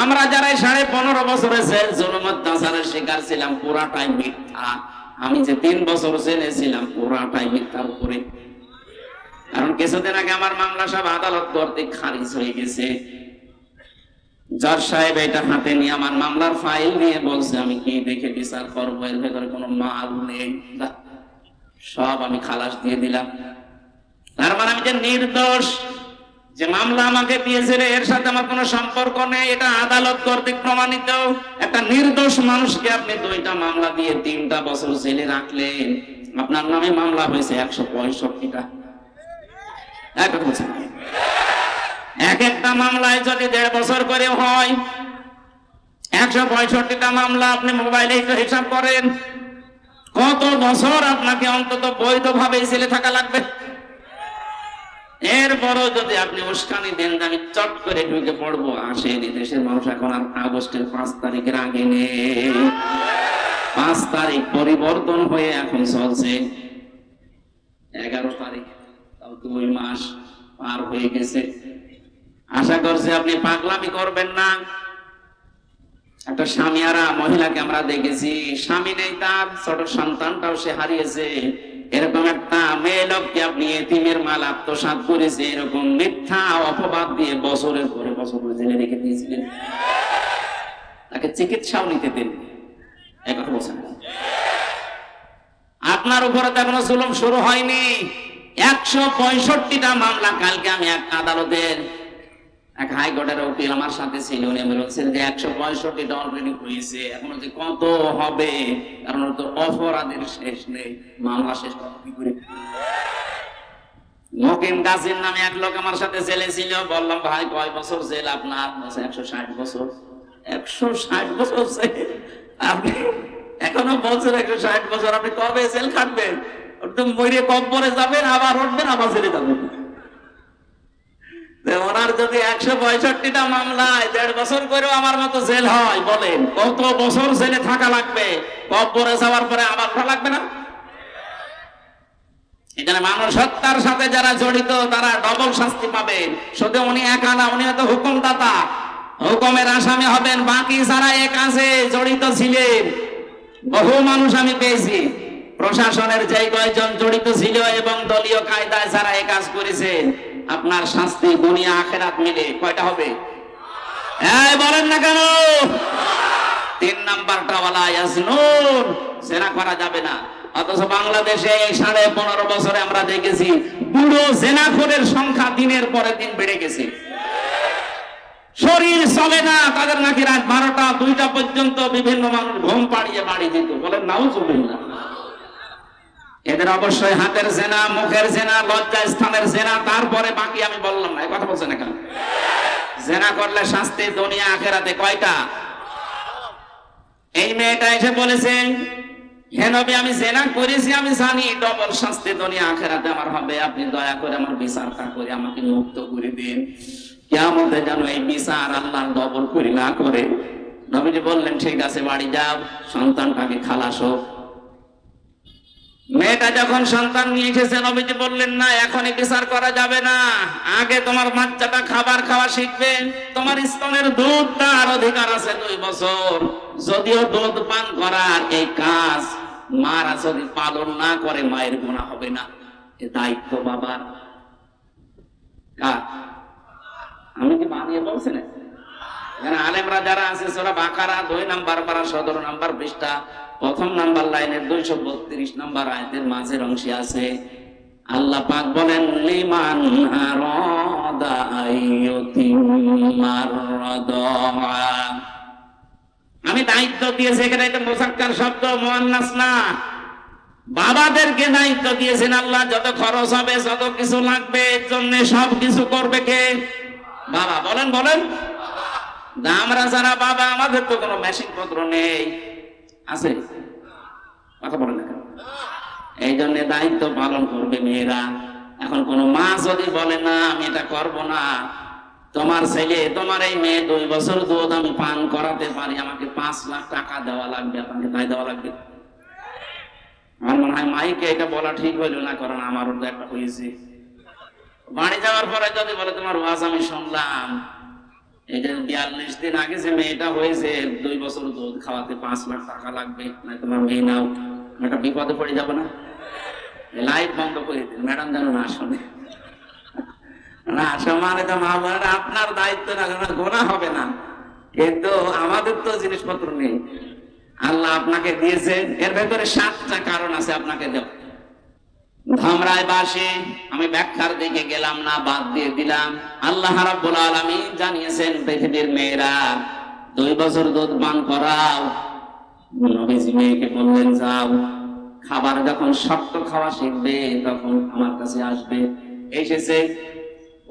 Speaker 1: আমরা যারা 15.5 বছরে জেল জুলুম অত্যাচারের শিকার ছিলাম, পুরাটাই মিথ্যা। আমি যে 3 বছর জেলে ছিলাম, পুরাটাই মিথ্যার উপরে। কারণ কিছুদিন আগে আমার মামলা সব আদালত কর্তৃক খারিজ হয়ে গেছে। জজ সাহেব এটা হাতে নিয়ে আমার মামলার ফাইল নিয়ে বলছে আমি কি দেখে বিচার করবো, এর ভেতরে কোনো মাল নেই, সব আমি খালাস দিয়ে দিলাম। তার মানে আমি যে নির্দোষ, যে মামলা আমাকে দিয়েছিল এর সাথে আমার কোনো সম্পর্ক নেই, এটা আদালত কর্তৃক প্রমাণিত। একটা নির্দোষ মানুষকে আপনি 2টা মামলা দিয়ে 3টা বছর জেলে রাখলেন, আপনার নামে মামলা হয়েছে 165টা। এক একটা মামলায় যদি 1.5 বছর করে হয়, 165টা মামলা আপনি মোবাইলে একটু হিসাব করেন, কত বছর আপনাকে অন্তত বৈধভাবে জেলে থাকা লাগবে। এরপরও যদি আপনি উস্কানি দেন আমি চট করে ঢুকে পড়বো, আসেনি। দেশের মানুষ এখন আর আগস্টের 5 তারিখের আগে নেই। 5 তারিখ পরিবর্তন হয়ে এখন চলছে 11 তারিখ, তাও 2 মাস পার হয়ে গেছে। আশা করছি আপনি পাগলামি করবেন না। একটা স্বামীহারা মহিলাকে আমরা দেখেছি, স্বামী নেই, তার ছোট সন্তানটাও সে হারিয়েছে। এরকম একটা মেয়ে লোককে আপনি এতিমের মাল আত্মসাৎ করেছে, এরকম মিথ্যা অপবাদ দিয়ে বছরের পরে বছর জেলে রেখে দিয়েছিলেন। তাকে চিকিৎসাও নিতে দেন, এই কথা বলছেন। আপনার উপরে তো এখনো জুলুম শুরু হয়নি। 165টা মামলা। কালকে আমি এক আদালতের এক হাইকোর্টের উকিল আমার সাথে ছিল, উনি বলছেন যে 165টা অলরেডি হয়েছে, এখনো যে কত হবে, কারণ তো অপরাধের শেষ নেই, মামলা শেষ কি করে। মকিম গাজীর নামে এক লোক আমার সাথে জেলে ছিল, বললাম ভাই কয় বছর জেল আপনার? 160 বছর। 160 বছর জেল? আপনি এখনো বলছেন 160 বছর, আপনি কবে জেল খাটবেন? মরে কবরে যাবেন, আবার উঠবেন, আবার জেলে যাবেন। ওনার যদি 165টা মামলায় 1.5 বছর করেও আমার মতো জেল হয়, বলেন কত বছর জেলে থাকা লাগবে? কবরে যাওয়ার পরে আবার উঠা লাগবে না? এখানে মানুষ হত্যার সাথে যারা জড়িত তারা ডবল শাস্তি পাবেন। শুধু উনি একা না, উনি হয়তো হুকুমদাতা, হুকুমের আসামি হবেন। বাকি যারা এ কাজে জড়িত ছিলেন, বহু মানুষ আমি পেয়েছি। প্রশাসনের যে কয়েকজন জড়িত ছিল এবং দলীয় কায়দায় যারা এ কাজ করেছে, আপনার শাস্তি দুনিয়া আখেরাত মিলে কয়টা হবে? এই বলেন না কেন? 3 নাম্বারটা ওয়ালা ইয়াজনুন, জেনা করা যাবে না। অথচ বাংলাদেশে এই 15.5 বছরে আমরা দেখেছি বুড়ো জেনাখোরের সংখ্যা দিনের পরে দিন বেড়ে গেছে। শরীর চলে না তাদের, নাকি রাত 12টা 2টা পর্যন্ত বিভিন্ন মানুষ ঘুম পাড়িয়ে বাড়ি যেত। বলেন নাউজুবিল্লাহ। এদের অবশ্যই হাতের জেনা, মুখের জেনা, লজ্জা স্থানের জেনা, তারপরে বাকি আমি বললাম না। এই কথা বলছেন না কেন? জেনা করলে শাস্তি দুনিয়া আখেরাতে কয়টা? এই মেয়েটা এসে বলেছেন, হে নবী আমি জেনা করেছি, আমি জানি ডবল শাস্তি দুনিয়া আখেরাতে আমার হবে, আপনি দয়া করে আমার বিচারটা করে আমাকে মুক্ত করে দিন, কিয়ামতে যেন এই বিচার আল্লাহ ডবল করে না করে। নবীজি বললেন ঠিক আছে, বাড়ি যাও, সন্তানটাকে খালাস হোক। মেয়েটা যখন সন্তান নিয়ে এসেছে, নবীজি বললেন না এখনই বিচার করা যাবে না, আগে তোমার বাচ্চাটা খাবার খাওয়া শিখবে। তোমার স্তনের দুধ তার অধিকার আছে 2 বছর। যদিও দুধ পান করার এই কাজ মারা যদি পালন না করে, মায়ের গুনাহ হবে না। এ দায়িত্ব বাবার। আমি কি বানিয়ে বলছি না? আলেমরা যারা আছে সূরা বাকারা 2 নাম্বার পারা 17 নাম্বার পৃষ্ঠা 1ম নাম্বার লাইনের 232 নাম্বার আয়াতের মাঝের অংশে আছে, আল্লাহ পাক বলেন লিমান আরাদা আইয়ুতিম্মার রাদা। আমি দায়িত্ব দিয়েছি, এখানে একটা মুযাক্কার শব্দ, মুআন্নাস না। বাবাদেরকে দায়িত্ব দিয়েছেন আল্লাহ, যত খরচ হবে, যত কিছু লাগবে, এর জন্য সব কিছু করবে কে? বাবা। বলেন বলেন। আমরা যারা বাবা, আমাদের তো কোনো মেশিন পত্র নেই, আছে? কথা বলেন না কেন? এই জন্য দায়িত্ব পালন করবে মেয়েরা। এখন কোন মা যদি বলে না আমি এটা করব না, তোমার ছেলে, তোমার এই মেয়ে 2 বছর দুধ আমি পান করাতে পারি, আমাকে 5 লাখ টাকা দেওয়া লাগবে, আপনাকে তাই দেওয়া লাগবে। আমার মনে হয় মাইকে এটা বলা ঠিক হইল না, কারণ আমারও তো একটা হয়েছে। বাড়ি যাওয়ার পরে যদি বলে তোমার ওয়াজ আমি শুনলাম, এই যে 42 দিন আগে যে মেয়েটা হয়েছে 2 বছর দুধ খাওয়াতে 5 লাখ টাকা লাগবে, না তোমার মেয়ে নাও, একটা বিপদে পড়ে যাবো না? লাইট বন্ধ করে দিন, ম্যাডাম যেন না শোনে। না সমানে তো মা বোনেরা আপনার দায়িত্ব না, গোনা হবে না, কিন্তু আমাদের তো জিনিসপত্র নেই, আল্লাহ আপনাকে দিয়েছে। এর ভেতরে 7টা কারণ আছে আপনাকে দেব। ধামরায় বাসে আমি ব্যাখ্যার দিকে গেলাম না, বাদ দিয়ে দিলাম। আল্লাহ রাব্বুল আলামিন জানিয়েছেন পৃথিবীর মেয়েরা 2 বছর দুধ পান করাও। নবীজি মেয়েকে বললেন যাও, খাবার যখন শক্ত খাওয়া শিখবে তখন আমার কাছে আসবে। এসেছে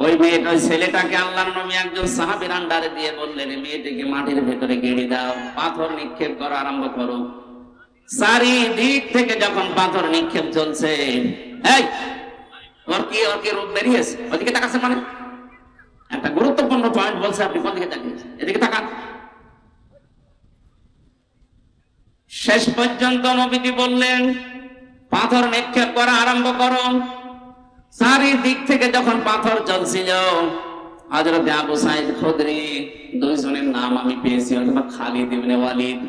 Speaker 1: ওই মেয়েটা, ওই ছেলেটাকে আল্লাহর নবী একজন সাহাবীর আন্ডারে দিয়ে বললেন মেয়েটিকে মাটির ভেতরে গেড়ে দাও, পাথর নিক্ষেপ করা আরম্ভ করো। চারিদিক থেকে যখন পাথর নিক্ষেপ চলছে, এই ওর কি রূপ বেরিয়েছে, ওদিকে তাকাচ্ছেন, মানে একটা গুরুত্বপূর্ণ পয়েন্ট বলছে, আপনি কোন দিকে তাকিয়েছেন? এদিকে তাকান। শেষ পর্যন্ত নবীজি বললেন পাথর নিক্ষেপ করা আরম্ভ করো। চারিদিক থেকে যখন পাথর চলছিল, হযরত আবু সাঈদ খুদরি, 2 জনের নাম আমি পেয়েছি, অথবা খালিদ ইবনে ওয়ালিদ,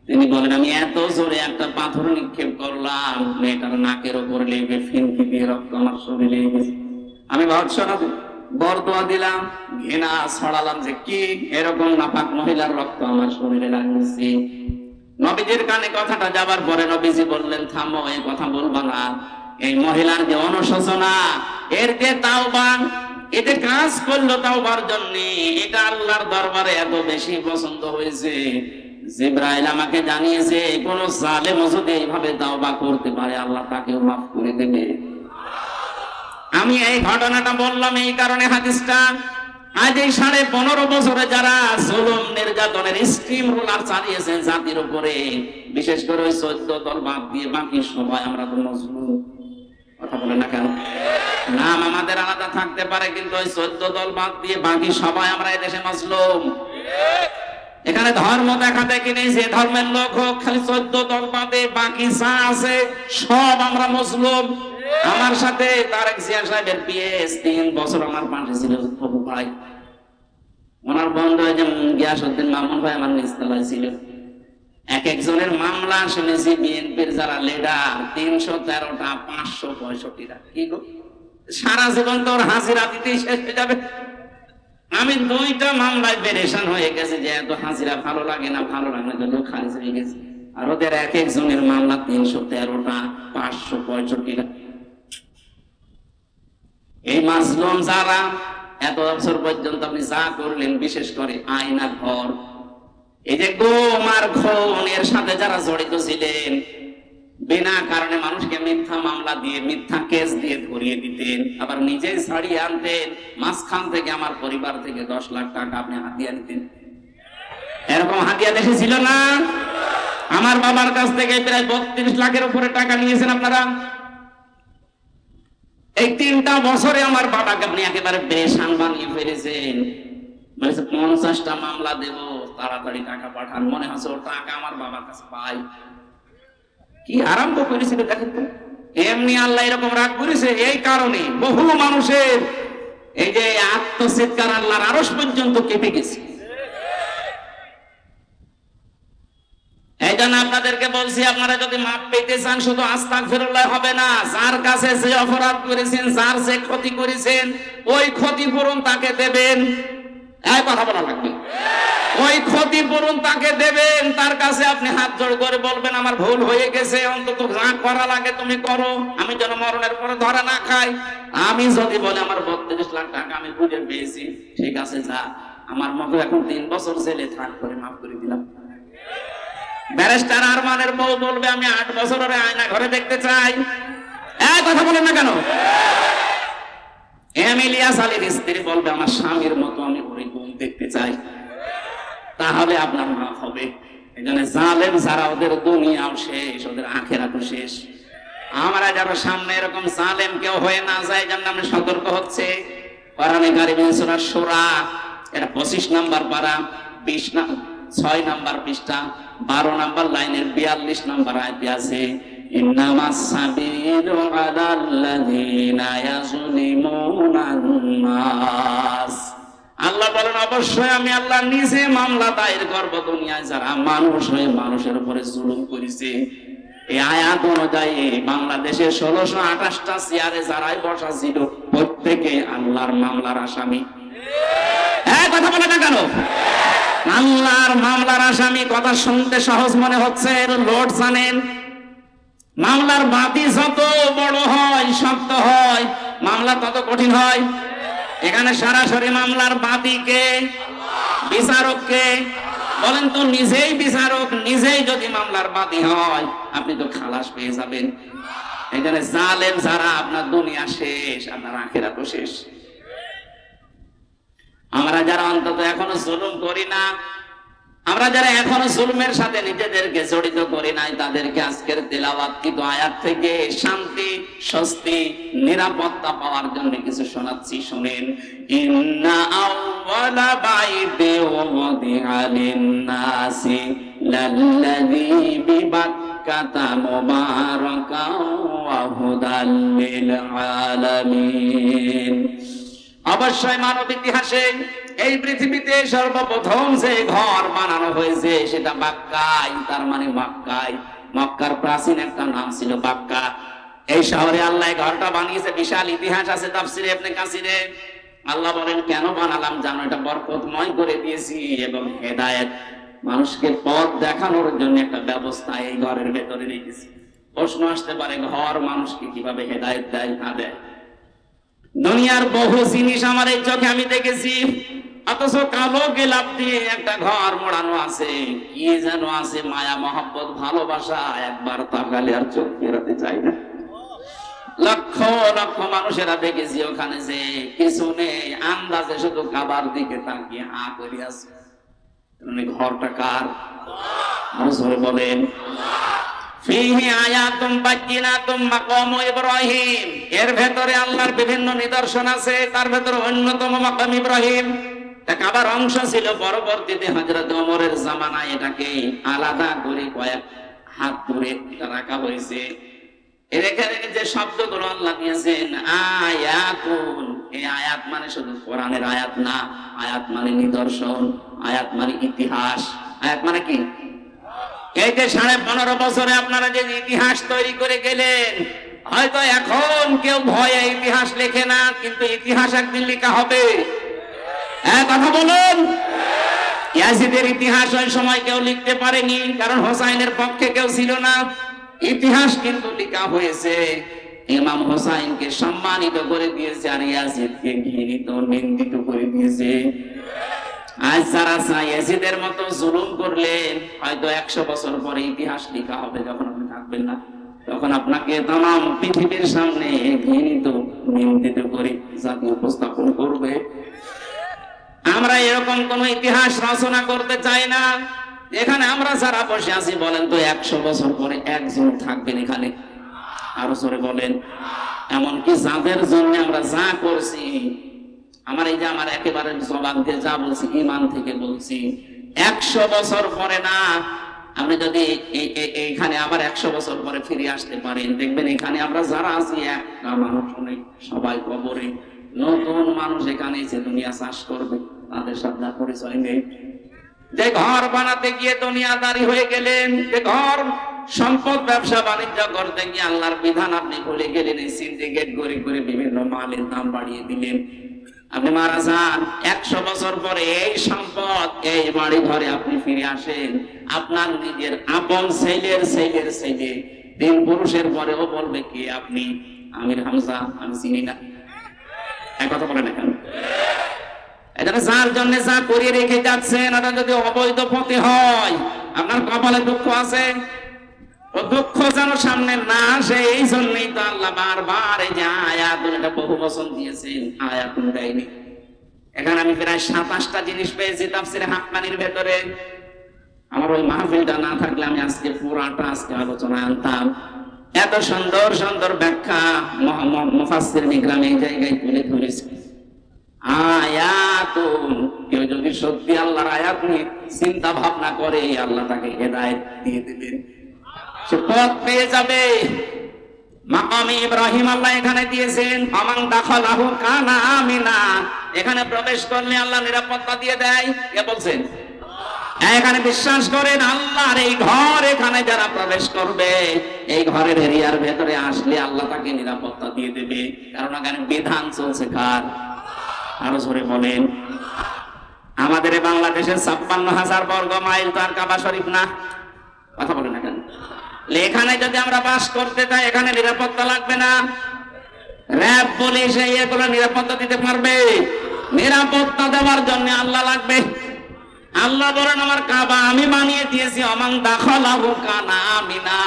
Speaker 1: তিনি বলেন আমি এত জোরে একটা পাথর নিক্ষেপ করলাম, মেয়েটার নাকের উপর লেগে ফিনকি দিয়ে রক্ত আমার শরীরে লেগে গেছে। আমি ভর্ৎসনা বরদোয়া দিলাম, ঘৃণা ছড়ালাম যে কি এরকম নাপাক মহিলার রক্ত আমার শরীরে লাগিয়েছে। নবীজির কানে কথাটা যাবার পরে নবীজি বললেন থামো, এই কথা বলবা না। এই মহিলার যে অনুশোচনা, এর যে তাওবা, এটা কাজ করলো তাওবার জন্য, এটা আল্লাহর দরবারে এত বেশি পছন্দ হয়েছে। জিবরাইল আমাকে জানিয়েছে কোন জালেম যদি এইভাবে তাওবা করতে পারে আল্লাহ তাকেও মাফ করে দেবে। আমি এই ঘটনাটা বললাম এই কারণে, হাদিসটা আজ এই 15.5 বছরে যারা জুলুম নির্যাতনের স্টিম রোলার চালিয়েছেন জাতির উপরে, বিশেষ করে ওই 14 দল বাদ দিয়ে বাকি সবাই আমরা তো মজলুম। কথা বলে না কেন? নাম আমাদের আলাদা থাকতে পারে, কিন্তু ওই 14 দল বাদ দিয়ে বাকি সবাই আমরা এই দেশে মজলুম। এখানে ধর্ম দেখা দেখি নেই, যে ধর্মের লোক হোক, খালি 14 দল বাদে বাকি যা আছে সব আমরা মজলুম। আমার সাথে তারেক জিয়া সাহেবের পিএস 3 বছর আমার পাশে ছিল প্রভু ভাই, ওনার বন্ধু যে গিয়াসউদ্দিন মামুন ভাই আমার নিচতলায় ছিল। এক একজনের মামলা শুনেছি বিএনপির যারা লিডার 313টা 565টা। কি গো, সারা জীবন তোর হাজিরা দিতেই শেষ হয়ে যাবে। আমি 2টা মামলায় পেরেশান হয়ে গেছে যে এত হাজিরা ভালো লাগে না, ভালো লাগে না, কিন্তু খারিজ হয়ে গেছে। আর ওদের এক একজনের মামলা 313টা 565টা। এই মাজলুম যারা এত বছর পর্যন্ত আপনি যা করলেন, বিশেষ করে আয়না ঘর, এই যে গুম আর খুন এর সাথে যারা জড়িত ছিলেন, বিনা কারণে মানুষকে মিথ্যা মামলা দিয়ে মিথ্যা কেস দিয়ে ধরিয়ে দিতেন, আবার নিজেই ছাড়িয়ে আনতেন। মাঝখান থেকে আমার পরিবার থেকে 10 লাখ টাকা আপনি হাতিয়া নিতেন। এরকম হাতিয়া দেশে ছিল না? আমার বাবার কাছ থেকে প্রায় 32 লাখের উপরে টাকা নিয়েছেন আপনারা। এই 3টা বছরে আমার বাবাকে আপনি একেবারে বেশান বানিয়ে ফেলেছেন। বলেছে 50টা মামলা দেব, তাড়াতাড়ি টাকা পাঠান। মনে হচ্ছে ও টাকা আমার বাবার কাছে পাই। কি আরম্ভ করেছিল দেখেন তো। এমনি আল্লাহ এরকম রাগ করেছে, এই কারণে বহু মানুষের এই যে আত্মচিৎকার আল্লাহর আরশ পর্যন্ত কেঁপে গেছে। এই জন্য আপনাদেরকে বলছি, আপনারা যদি মাপ পেতে চান শুধু আস্তাগফিরুল্লাহ হবে না, যার কাছে যে অপরাধ করেছেন, যার যে ক্ষতি করেছেন, ওই ক্ষতিপূরণ তাকে দেবেন। এই কথা বলা লাগবে, ওই ক্ষতিপূরণ তাকে দেবেন। তার কাছে আপনি হাত জোড় করে বলবেন আমার ভুল হয়ে গেছে, অন্তত যা করা লাগে তুমি করো, আমি যেন মরণের পরে ধরা না খাই। আমি যদি বলে আমার 32 লাখ টাকা আমি বুঝে পেয়েছি, ঠিক আছে যা, আমার মতো এখন 3 বছর জেলে থাক করে মাফ করে দিলাম। ব্যারিস্টার আরমানের বউ বলবে আমি 8 বছরের আয়না ঘরে দেখতে চাই। এক কথা বলেন না কেন? এমিলিয়া সালির স্ত্রী বলবে আমার স্বামীর মতো আমি ওই গুণ দেখতে চাই। তাহলে আপনার মাফ হবে। এখানে জালেম যারা ওদের দুনিয়াও শেষ, ওদের আখিরাতও শেষ। আমরা যারা সামনে এরকম জালেম কেউ হয়ে না যায় যেন আমরা সতর্ক হচ্ছে। কোরআনে কারিমে সূরা শূরা এটা 25 নাম্বার পারা 6 নাম্বার পৃষ্ঠা 12 নাম্বার লাইনের 42 নাম্বার আয়াতে আছে ইন্নামাস সাবিলু আলাল্লাযিনা ইয়াযলিমুনান নাস। আল্লাহ বলেন অবশ্যই আমি আল্লাহ নিজে মামলা দায়ের করব দুনিয়ায় যারা মানুষ হয়ে মানুষের উপরে জুলুম করেছে। এই আয়াত অনুযায়ী বাংলাদেশে 1628টা চেয়ারে যারাই বসা ছিল প্রত্যেকে আল্লাহর মামলার আসামি। হ্যাঁ কথা বলে না কেন? আল্লাহর মামলার আসামি। কথা শুনতে সহজ মনে হচ্ছে, এর লোড জানেন? মামলার বাদী যত বড় হয় শক্ত হয় মামলা তত কঠিন হয়। এখানে সরাসরি মামলার বাদীকে বিচারককে বলেন তো, নিজেই বিচারক নিজেই যদি মামলার বাদী হয় আপনি তো খালাস পেয়ে যাবেন। এখানে জালেম যারা আপনার দুনিয়া শেষ, আপনার আখিরাতও শেষ। আমরা যারা অন্তত এখনো জুলুম করি না, আমরা যারা এখনো জুলুমের সাথে নিজেদেরকে জড়িত করি নাই, তাদেরকে আজকের তেলাওয়াতকৃত আয়াত থেকে শান্তি, স্বস্তি, নিরাপত্তা পাওয়ার জন্য কিছু শোনাচ্ছি, শুনেন। ইন্না আউওয়ালা বাইতি উযিআ লিন-নাসি লাল্লাযী বিবাক্কাতা মুবারাকান ওয়া হুদাল লিল আলামিন। অবশ্যই মানব ইতিহাসে এই পৃথিবীতে সর্বপ্রথম যে ঘর বানানো হয়েছে সেটা বাক্কায়, তার মানে মক্কায়। মক্কার প্রাচীন একটা নাম ছিল বাক্কা। এই শহরে আল্লাহ ঘরটা বানিয়েছে, বিশাল ইতিহাস আছে তাফসিরে ইবনে কাসিরে। আল্লাহ বলেন কেন বানালাম জানো? এটা বরকতময় করে দিয়েছি এবং হেদায়েত, মানুষকে পথ দেখানোর জন্য একটা ব্যবস্থা এই ঘরের ভেতরে রেখেছি। প্রশ্ন আসতে পারে ঘর মানুষকে কিভাবে হেদায়েত দেয় না দেয়? দুনিয়ার বহু জিনিস আমার এই চোখে আমি দেখেছি, অথচ কালো গেলাপ দিয়ে একটা ঘর মোড়ানো আছে, কি যেন আছে মায়া মহব্বত ভালোবাসা, একবার তাকালে আর চোখ ফেরাতে চাই না। লক্ষ লক্ষ মানুষেরা দেখেছি ওখানে যে কিছু নেই, আন্দাজে শুধু খাবার দিকে তাকিয়ে হা করে আছে। ঘরটা কার? বলেন ফিহি আয়াতুম বায়্যিনাতুম মাকামু ইব্রাহিম। এর ভেতরে আল্লাহর বিভিন্ন নিদর্শন আছে, তার ভেতরে অন্যতম মাকাম ইব্রাহিম। কাবার অংশ ছিল, পরবর্তীতে হযরত ওমরের জামানায় এটাকে আলাদা করে কয়েক হাত দূরে রাখা হয়েছে। এর এখানে যে শব্দগুলো আল্লাহ দিয়েছেন আয়াতুন, এই আয়াত মানে শুধু কোরআনের আয়াত না, আয়াত মানে নিদর্শন, আয়াত মানে ইতিহাস। আয়াত মানে কি? এই যে 15.5 বছরে আপনারা যে ইতিহাস তৈরি করে গেলেন, হয়তো এখন কেউ ভয়ে ইতিহাস লেখে না, কিন্তু ইতিহাস একদিন লেখা হবে। কথা বলুন। ইয়াজিদের ইতিহাস ওই সময় কেউ লিখতে পারেনি, কারণ হোসাইনের পক্ষে কেউ ছিল না। ইতিহাস কিন্তু লেখা হয়েছে। ইমাম হোসাইনকে সম্মানিত করে দিয়েছে আর ইয়াজিদকে ঘৃণিত নিন্দিত করে দিয়েছে। আজ যারা ইয়াজিদের মতো জুলুম করলেন, হয়তো 100 বছর পরে ইতিহাস লেখা হবে, যখন আপনি থাকবেন না, তখন আপনাকে তামাম পৃথিবীর সামনে ঘৃণিত নিন্দিত করে জাতি উপস্থাপন করবে। আমরা এরকম কোন ইতিহাস রচনা করতে চাই না। এখানে আমরা যারা বসে আছি বলেন তো 100 বছর পরে একজন থাকবেন এখানে? আরো জোরে বলেন। এমনকি যাদের জন্য আমরা যা করছি, আমার এই যে আমার একেবারে জবাব দিয়ে যা বলছি ঈমান থেকে বলছি, 100 বছর পরে না, আপনি যদি এইখানে আবার 100 বছর পরে ফিরে আসতে পারেন, দেখবেন এখানে আমরা যারা আছি একটা মানুষ নেই, সবাই কবরে। নতুন মানুষ এখানে এসে দুনিয়া চাষ করবে, তাদের সাথে পরিচয় নেই। যে ঘর বানাতে গিয়ে দুনিয়াদারি হয়ে গেলেন, যে ঘর সম্পদ ব্যবসা বাণিজ্য করতে গিয়ে আল্লাহর বিধান আপনি ভুলে গেলেন, এই সিন্ডিকেট করে করে বিভিন্ন মালের দাম বাড়িয়ে দিলেন। আপনি মারা যান, 100 বছর পরে এই সম্পদ, এই বাড়ি ঘরে আপনি ফিরে আসেন, আপনার নিজের আপন ছেলের ছেলের ছেলে 3 পুরুষের পরেও বলবে কি আপনি আমির হামজা, আমি চিনি না। এক কথা বলেন এখানে। এজন্য যার জন্য যা করে রেখে যাচ্ছেন ওটা যদি অবৈধ পথে হয়, আপনার কপালে দুঃখ আছে, ও দুঃখ যেন সামনে না আসে। এই জন্যই তো আল্লাহ বারবার এই যে আয়াত, এটা বহু বচন দিয়েছেন, আয়াত দেয়নি। এখানে আমি প্রায় 27টা জিনিস পেয়েছি তাফসীরে হাক্কানির ভেতরে। আমার ওই মাহফিলটা না থাকলে আমি আজকে পুরাটা আলোচনা আনতাম। এত সুন্দর সুন্দর ব্যাখ্যা মুফাসসির ইকরাম এই জায়গায় তুলে ধরেছে। আয়াতুন, কেউ যদি সত্যি আল্লাহর আয়াত নিয়ে চিন্তা ভাবনা করে, আল্লাহ তাকে হেদায়েত দিয়ে দিবেন, সে পথ পেয়ে যাবে। মাকামে ইব্রাহিম আল্লাহ এখানে দিয়েছেন, ফামান দাখালাহু কানা আমিনা, এখানে প্রবেশ করলে আল্লাহ নিরাপত্তা দিয়ে দেয়। কে বলছেন? এখানে বিশ্বাস করেন আল্লাহর এই ঘর, এখানে যারা প্রবেশ করবে, এই ঘরের এরিয়ার ভেতরে আসলে আল্লাহ তাকে নিরাপত্তা দিয়ে দেবে। কারণ এখানে বিধান চলছে কার? আরো জোরে বলেন। আমাদের বাংলাদেশে 56,000 বর্গ মাইল তো আর কাবা শরীফ না, কথা বলেন না কেন? এখানে যদি আমরা বাস করতে চাই, এখানে নিরাপত্তা লাগবে না? র‍্যাব পুলিশ এগুলো নিরাপত্তা দিতে পারবে? নিরাপত্তা দেওয়ার জন্য আল্লাহ লাগবে। আল্লাহ বলেন আমার কাবা আমি বানিয়ে দিয়েছি, অমান দাখালাহু কানা আমিনা,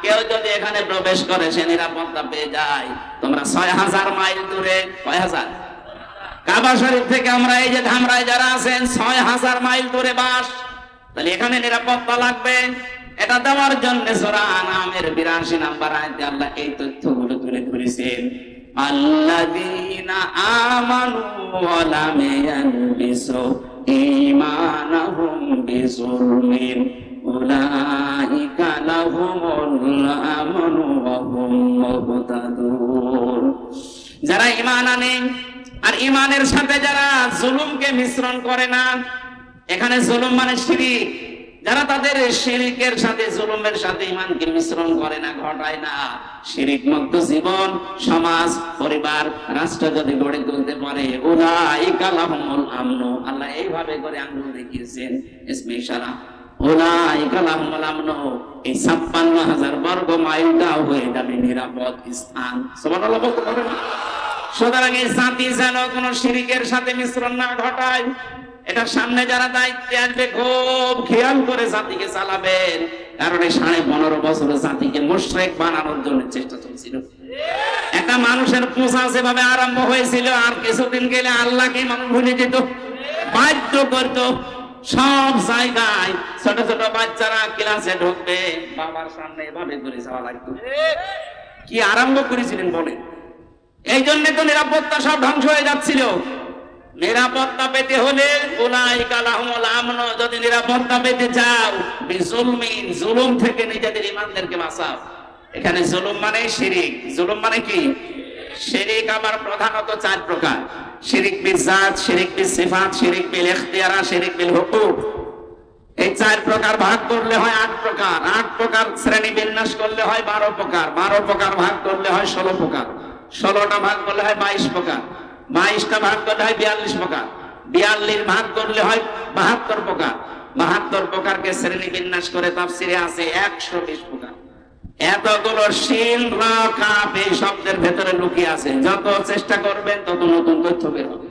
Speaker 1: কেউ যদি এখানে প্রবেশ করে সে নিরাপত্তা পেয়ে যায়। তোমরা 6,000 মাইল দূরে, কয় হাজার? কাবা শরীফ থেকে আমরা এই যে ধামরায় যারা আছেন 6,000 মাইল দূরে বাস, তাহলে এখানে নিরাপত্তা লাগবে। এটা দেওয়ার জন্য সূরা আনামের 82 নম্বর আয়াতে আল্লাহ এই তথ্যগুলো তুলে ধরেছেন। আল্লাযীনা আমানু ওয়া লাম ইয়ালবিসু ঈমানাহুম বিযুলমিন উলাইকা লাহুমুল আমনু ওয়া হুম মুহতাদুন। যারা ঈমান আনে আর ঈমানের সাথে যারা জুলুমকে মিশ্রণ করে না, এখানে জুলুম মানে শিরক, যারা তাদের শিরকের সাথে জুলুমের সাথে ঈমানকে মিশ্রণ করে না, ঘটায় না, শিরক মুক্ত জীবন, সমাজ, পরিবার, রাষ্ট্র যদি গড়ে তুলতে পারে, উলাইকা লাহুমুল আমনু, আল্লাহ এইভাবে করে আঙ্গুল দেখিয়েছেন ইসমে ইশারা, উলাইকা লাহুমুল আমনু, এই 56,000 বর্গ মাইলটাও হয়ে যাবে নিরাপদ স্থান। সুবহানাল্লাহ বলতে পারেন। সুতরাং এই জাতি যেন কোন শিরকের সাথে মিশ্রণ না ঘটায়, এটা সামনে যারা দায়িত্বে আসবে খুব খেয়াল করে জাতিকে চালাবেন। কারণ এই 15.5 বছর জাতিকে মুশরিক বানানোর জন্য চেষ্টা চলছিল। একটা মানুষের পূজা যেভাবে আরম্ভ হয়েছিল, আর কিছুদিন গেলে আল্লাহকে মানুষ ভুলে যেত, বাধ্য করত। সব জায়গায় ছোট ছোট বাচ্চারা ক্লাসে ঢুকবে, বাবার সামনে এভাবে করে যাওয়া লাগতো। কি আরম্ভ করেছিলেন বলেন? এই জন্য তো নিরাপত্তা সব ধ্বংস হয়ে যাচ্ছিল। নিরাপত্তা পেতে হলে উলাইকা লাহুমুল আমন, যদি নিরাপত্তা পেতে চাও বিজুলমিন, জুলুম থেকে নিজেদের ঈমানদেরকে বাঁচাও। এখানে জুলুম মানে শিরক। জুলুম মানে কি? শিরক আবার প্রধানত 4 প্রকার: শিরক বিল জাত, শিরক বিল সিফাত, শিরক বিল ইখতিয়ারা, শিরক বিল হুকুক। এই 4 প্রকার ভাগ করলে হয় 8 প্রকার। 8 প্রকার শ্রেণী বিন্যাস করলে হয় 12 প্রকার। 12 প্রকার ভাগ করলে হয় 16 প্রকার। 16টা ভাগ করলে হয় 22 প্রকার। 22টা ভাগ করলে হয় 42 প্রকার। 42 ভাগ করলে হয় 72 প্রকার। 72 প্রকারকে শ্রেণী বিন্যাস করে তাফসিরে আছে 120 প্রকার। এতগুলো শিন রা কাফ এই শব্দের ভেতরে লুকিয়ে আছে। যত চেষ্টা করবেন তত নতুন তথ্য বের হবে।